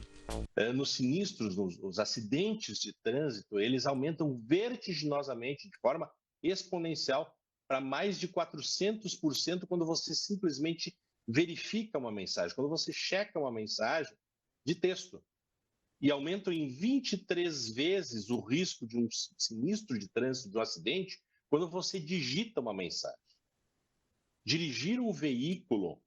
Nos sinistros, os acidentes de trânsito, eles aumentam vertiginosamente, de forma exponencial, para mais de 400% quando você simplesmente verifica uma mensagem, quando você checa uma mensagem de texto. E aumentam em 23 vezes o risco de um sinistro de trânsito, de um acidente, quando você digita uma mensagem. Dirigir um veículo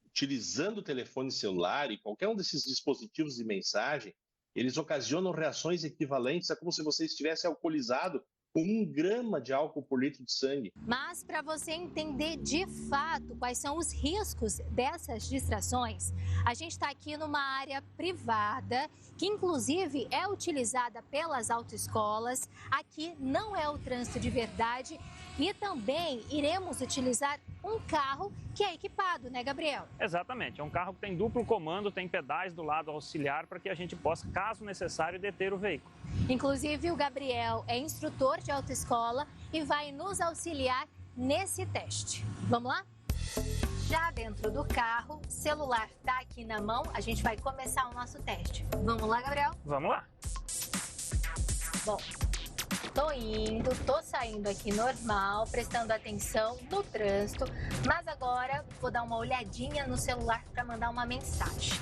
utilizando o telefone celular e qualquer um desses dispositivos de mensagem, eles ocasionam reações equivalentes a como se você estivesse alcoolizado com 1 grama de álcool por litro de sangue.
Mas para você entender de fato quais são os riscos dessas distrações, a gente está aqui numa área privada, que inclusive é utilizada pelas autoescolas. Aqui não é o trânsito de verdade e também iremos utilizar um carro que é equipado, né, Gabriel?
Exatamente, é um carro que tem duplo comando, tem pedais do lado auxiliar para que a gente possa, caso necessário, deter o veículo.
Inclusive, o Gabriel é instrutor de autoescola e vai nos auxiliar nesse teste. Vamos lá? Já dentro do carro, celular tá aqui na mão, a gente vai começar o nosso teste. Vamos lá, Gabriel?
Vamos lá.
Bom, tô saindo aqui normal, prestando atenção no trânsito, mas agora vou dar uma olhadinha no celular para mandar uma mensagem.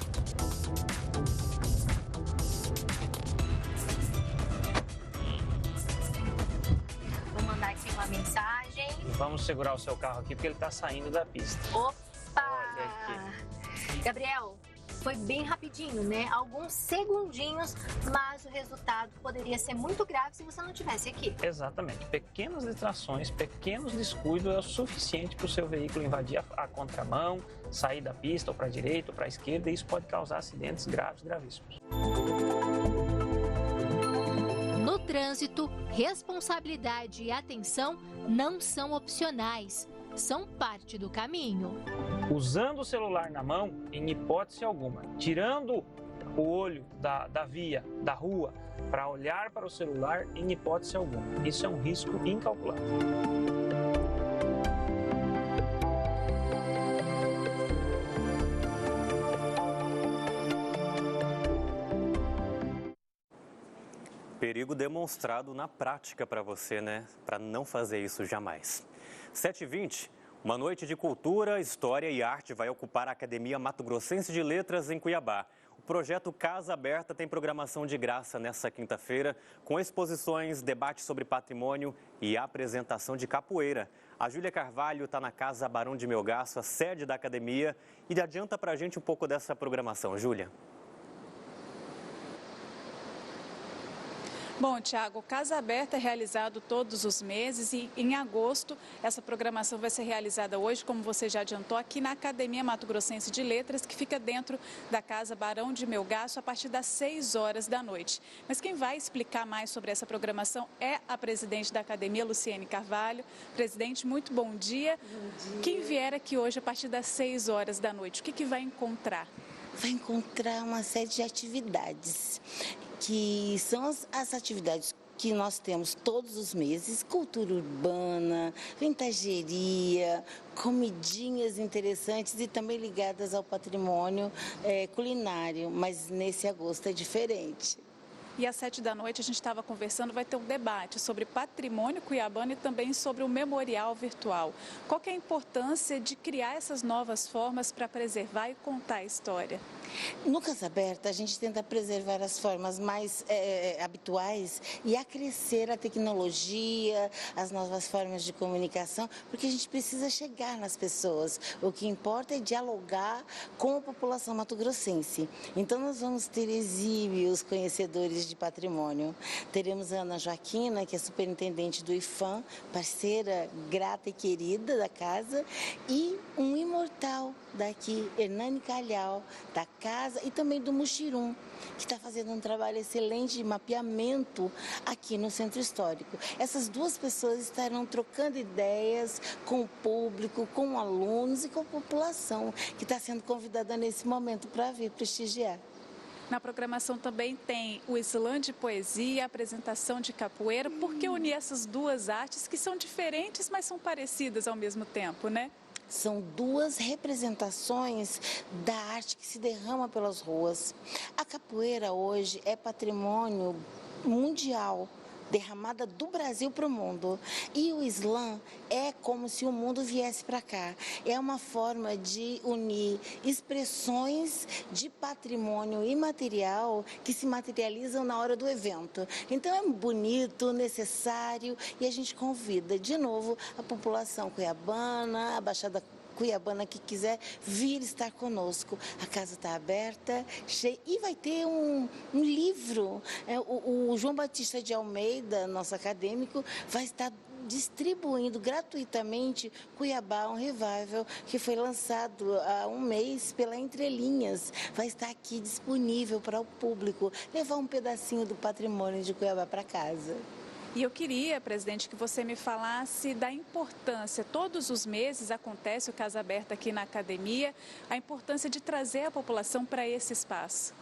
Vou mandar aqui uma mensagem.
Vamos segurar o seu carro aqui porque ele está saindo da pista.
Opa!
Olha aqui.
Gabriel, foi bem rapidinho, né? Alguns segundinhos, mas o resultado poderia ser muito grave se você não estivesse aqui.
Exatamente. Pequenas distrações, pequenos descuidos é o suficiente para o seu veículo invadir a contramão, sair da pista ou para a direita ou para a esquerda, e isso pode causar acidentes graves, gravíssimos.
No trânsito, responsabilidade e atenção não são opcionais, são parte do caminho.
Usando o celular na mão, em hipótese alguma, tirando o olho da via, da rua, para olhar para o celular, em hipótese alguma. Isso é um risco incalculável.
Perigo demonstrado na prática para você, né? Para não fazer isso jamais. 7h20, uma noite de cultura, história e arte vai ocupar a Academia Mato Grossense de Letras em Cuiabá. O projeto Casa Aberta tem programação de graça nesta quinta-feira, com exposições, debate sobre patrimônio e apresentação de capoeira. A Júlia Carvalho está na Casa Barão de Melgaço, a sede da academia, e adianta para a gente um pouco dessa programação. Júlia.
Bom, Tiago, Casa Aberta é realizado todos os meses e em agosto essa programação vai ser realizada hoje, como você já adiantou, aqui na Academia Mato Grossense de Letras, que fica dentro da Casa Barão de Melgaço a partir das 6 horas da noite. Mas quem vai explicar mais sobre essa programação é a presidente da Academia, Luciene Carvalho. Presidente, muito bom dia. Bom dia. Quem vier aqui hoje a partir das 6 horas da noite, o que vai encontrar?
Vai encontrar uma série de atividades, que são as atividades que nós temos todos os meses: cultura urbana, vintageria, comidinhas interessantes e também ligadas ao patrimônio culinário, mas nesse agosto é diferente.
E às 7 da noite a gente estava conversando, vai ter um debate sobre patrimônio cuiabano e também sobre o memorial virtual. Qual que é a importância de criar essas novas formas para preservar e contar a história?
No Casa Aberta, a gente tenta preservar as formas mais habituais e acrescer a tecnologia, as novas formas de comunicação, porque a gente precisa chegar nas pessoas. O que importa é dialogar com a população mato-grossense. Então, nós vamos ter exímios conhecedores de patrimônio. Teremos a Ana Joaquina, que é superintendente do IFAM, parceira grata e querida da casa, e um imortal daqui, Hernani Calhau, da casa e também do Muxirum, que está fazendo um trabalho excelente de mapeamento aqui no Centro Histórico. Essas duas pessoas estarão trocando ideias com o público, com alunos e com a população, que está sendo convidada nesse momento para vir prestigiar.
Na programação também tem o slam de poesia, a apresentação de capoeira. Por que unir essas duas artes que são diferentes, mas são parecidas ao mesmo tempo, né?
São duas representações da arte que se derrama pelas ruas. A capoeira hoje é patrimônio mundial, derramada do Brasil para o mundo. E o slam é como se o mundo viesse para cá. É uma forma de unir expressões de patrimônio imaterial que se materializam na hora do evento. Então é bonito, necessário, e a gente convida de novo a população cuiabana, a Baixada Cuiabana que quiser vir estar conosco. A casa está aberta, cheia, e vai ter um livro. O João Batista de Almeida, nosso acadêmico, vai estar distribuindo gratuitamente Cuiabá, um revival que foi lançado há um mês pela Entre Linhas. Vai estar aqui disponível para o público levar um pedacinho do patrimônio de Cuiabá para casa.
E eu queria, presidente, que você me falasse da importância, todos os meses acontece o Casa Aberta aqui na academia, a importância de trazer a população para esse espaço.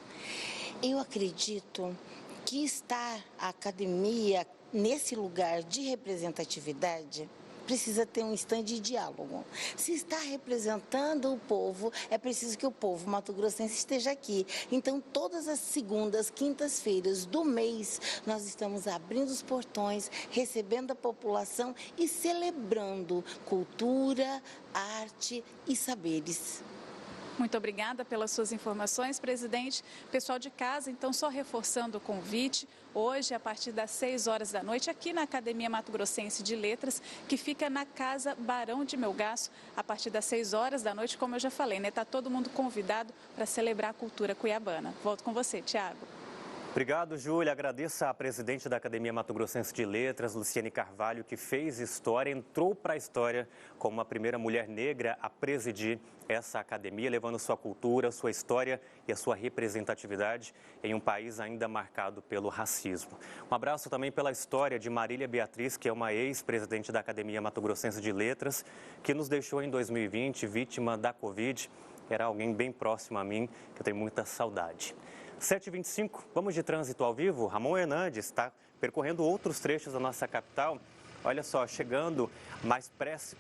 Eu acredito que estar a academia nesse lugar de representatividade precisa ter um stand de diálogo. Se está representando o povo, é preciso que o povo mato-grossense esteja aqui. Então, todas as segundas, quintas-feiras do mês, nós estamos abrindo os portões, recebendo a população e celebrando cultura, arte e saberes.
Muito obrigada pelas suas informações, presidente. Pessoal de casa, então, só reforçando o convite, hoje, a partir das 6 horas da noite, aqui na Academia Mato Grossense de Letras, que fica na Casa Barão de Melgaço, a partir das 6 horas da noite, como eu já falei, né? Está todo mundo convidado para celebrar a cultura cuiabana. Volto com você, Tiago.
Obrigado, Júlia. Agradeço à presidente da Academia Mato Grossense de Letras, Luciane Carvalho, que fez história, entrou para a história como a primeira mulher negra a presidir essa academia, levando sua cultura, sua história e a sua representatividade em um país ainda marcado pelo racismo. Um abraço também pela história de Marília Beatriz, que é uma ex-presidente da Academia Mato Grossense de Letras, que nos deixou em 2020 vítima da Covid. Era alguém bem próximo a mim, que eu tenho muita saudade. 7h25, vamos de trânsito ao vivo. Ramon Hernandes está percorrendo outros trechos da nossa capital. Olha só, chegando mais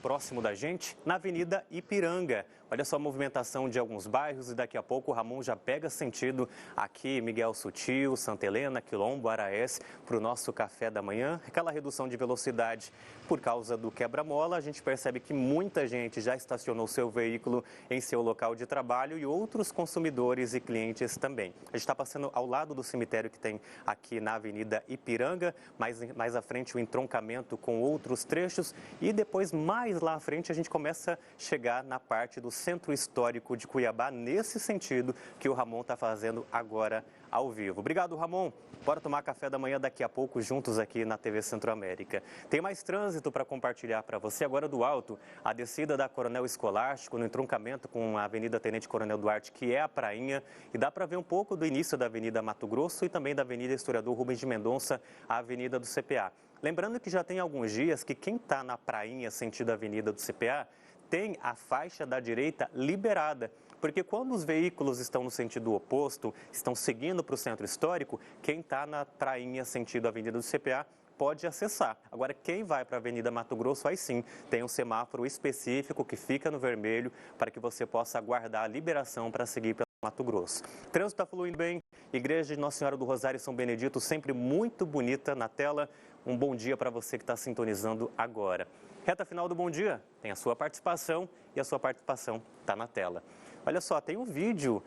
próximo da gente, na Avenida Ipiranga. Olha só a movimentação de alguns bairros e daqui a pouco o Ramon já pega sentido aqui, Miguel Sutil, Santa Helena, Quilombo, Araés, para o nosso café da manhã. Aquela redução de velocidade por causa do quebra-mola, a gente percebe que muita gente já estacionou seu veículo em seu local de trabalho e outros consumidores e clientes também. A gente está passando ao lado do cemitério que tem aqui na Avenida Ipiranga, mais à frente o entroncamento com outros trechos e depois mais lá à frente a gente começa a chegar na parte do Centro Histórico de Cuiabá, nesse sentido que o Ramon está fazendo agora ao vivo. Obrigado, Ramon. Bora tomar café da manhã daqui a pouco juntos aqui na TV Centro-América. Tem mais trânsito para compartilhar para você agora do alto. A descida da Coronel Escolástico no entroncamento com a Avenida Tenente Coronel Duarte, que é a prainha, e dá para ver um pouco do início da Avenida Mato Grosso e também da Avenida Historiador Rubens de Mendonça, a Avenida do CPA. Lembrando que já tem alguns dias que quem está na prainha sentido Avenida do CPA tem a faixa da direita liberada, porque quando os veículos estão no sentido oposto, estão seguindo para o centro histórico, quem está na prainha sentido Avenida do CPA pode acessar. Agora, quem vai para a Avenida Mato Grosso, aí sim, tem um semáforo específico que fica no vermelho para que você possa aguardar a liberação para seguir pelo Mato Grosso. O trânsito está fluindo bem, Igreja de Nossa Senhora do Rosário São Benedito, sempre muito bonita na tela. Um bom dia para você que está sintonizando agora. Reta final do Bom Dia, tem a sua participação e a sua participação está na tela. Olha só, tem um vídeo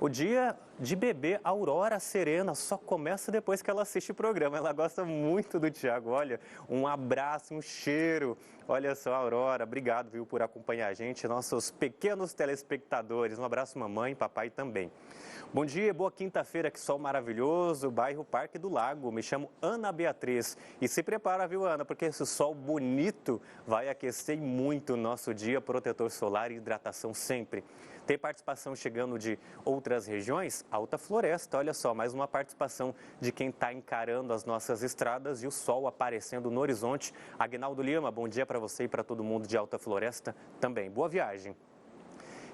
O dia de bebê Aurora Serena só começa depois que ela assiste o programa. Ela gosta muito do Thiago. Olha, um abraço, um cheiro. Olha só, Aurora, obrigado, viu, por acompanhar a gente, nossos pequenos telespectadores. Um abraço, mamãe, papai também. Bom dia, boa quinta-feira, que sol maravilhoso, bairro Parque do Lago. Me chamo Ana Beatriz. E se prepara, viu, Ana, porque esse sol bonito vai aquecer muito o nosso dia. Protetor solar e hidratação sempre. Tem participação chegando de outras regiões? Alta Floresta, olha só, mais uma participação de quem está encarando as nossas estradas e o sol aparecendo no horizonte. Aguinaldo Lima, bom dia para você e para todo mundo de Alta Floresta também. Boa viagem.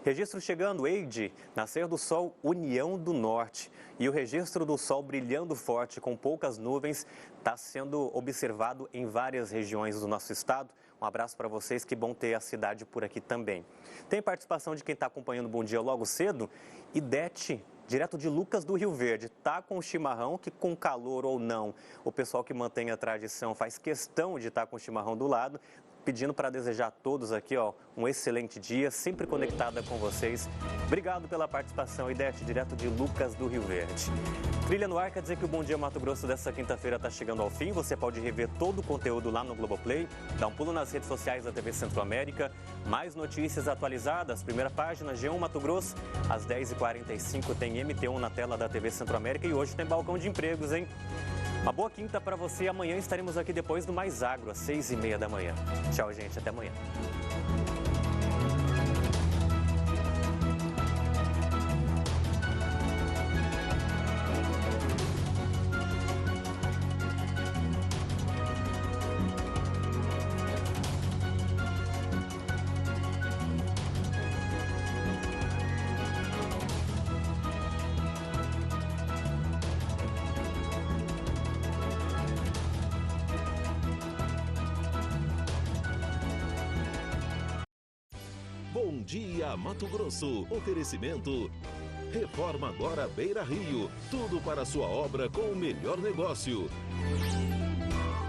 Registro chegando, Eide, Nascer do Sol, União do Norte. E o registro do sol brilhando forte com poucas nuvens está sendo observado em várias regiões do nosso estado. Um abraço para vocês, que bom ter a cidade por aqui também. Tem participação de quem está acompanhando o Bom Dia logo cedo. Idete, direto de Lucas do Rio Verde, tá com o chimarrão, que com calor ou não, o pessoal que mantém a tradição faz questão de estar com o chimarrão do lado, pedindo para desejar a todos aqui, ó, um excelente dia, sempre conectada com vocês. Obrigado pela participação, Idete, direto de Lucas do Rio Verde. Trilha no ar quer dizer que o Bom Dia Mato Grosso dessa quinta-feira está chegando ao fim. Você pode rever todo o conteúdo lá no Globoplay, dá um pulo nas redes sociais da TV Centro-América. Mais notícias atualizadas, primeira página, G1 Mato Grosso, às 10h45 tem MT1 na tela da TV Centro-América e hoje tem balcão de empregos, hein? Uma boa quinta para você. Amanhã estaremos aqui depois do Mais Agro, às 6h30 da manhã. Tchau, gente. Até amanhã.
Bom dia, Mato Grosso. Oferecimento. Reforma agora Beira Rio. Tudo para sua obra com o melhor negócio.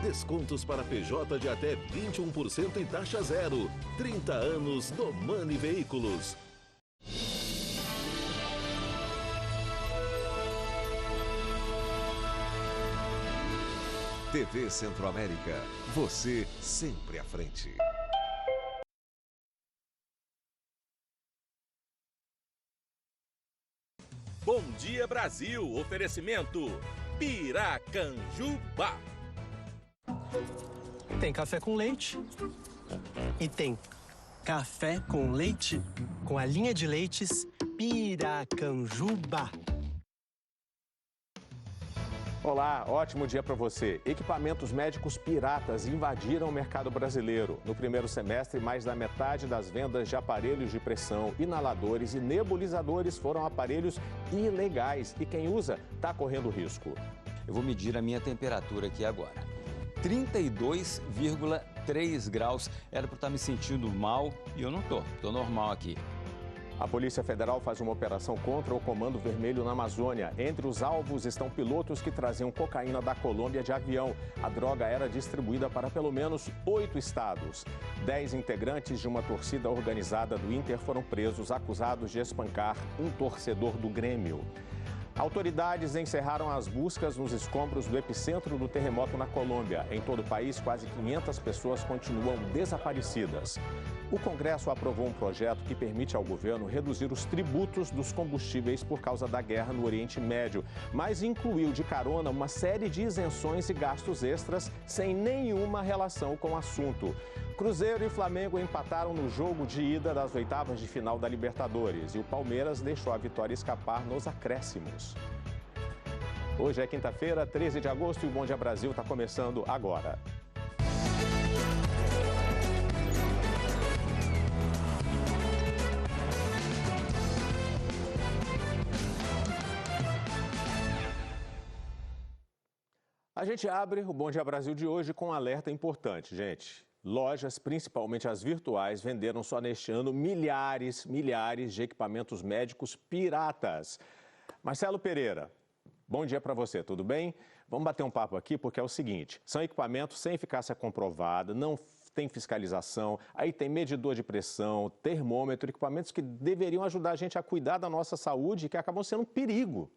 Descontos para PJ de até 21% em taxa zero. 30 anos Domani Veículos.
TV Centro-América. Você sempre à frente.
Bom dia, Brasil. Oferecimento Piracanjuba.
Tem café com leite e tem café com leite com a linha de leites Piracanjuba.
Olá, ótimo dia para você. Equipamentos médicos piratas invadiram o mercado brasileiro. No primeiro semestre, mais da metade das vendas de aparelhos de pressão, inaladores e nebulizadores foram aparelhos ilegais. E quem usa está correndo risco.
Eu vou medir a minha temperatura aqui agora. 32,3 graus. Era para estar me sentindo mal e eu não tô normal aqui.
A Polícia Federal faz uma operação contra o Comando Vermelho na Amazônia. Entre os alvos estão pilotos que traziam cocaína da Colômbia de avião. A droga era distribuída para pelo menos 8 estados. 10 integrantes de uma torcida organizada do Inter foram presos, acusados de espancar um torcedor do Grêmio. Autoridades encerraram as buscas nos escombros do epicentro do terremoto na Colômbia. Em todo o país, quase 500 pessoas continuam desaparecidas. O Congresso aprovou um projeto que permite ao governo reduzir os tributos dos combustíveis por causa da guerra no Oriente Médio, mas incluiu de carona uma série de isenções e gastos extras sem nenhuma relação com o assunto. Cruzeiro e Flamengo empataram no jogo de ida das oitavas de final da Libertadores e o Palmeiras deixou a vitória escapar nos acréscimos. Hoje é quinta-feira, 13 de agosto e o Bom Dia Brasil está começando agora. A gente abre o Bom Dia Brasil de hoje com um alerta importante, gente. Lojas, principalmente as virtuais, venderam só neste ano milhares de equipamentos médicos piratas. Marcelo Pereira, bom dia para você, tudo bem? Vamos bater um papo aqui porque é o seguinte, são equipamentos sem eficácia comprovada, não tem fiscalização, aí tem medidor de pressão, termômetro, equipamentos que deveriam ajudar a gente a cuidar da nossa saúde e que acabam sendo um perigo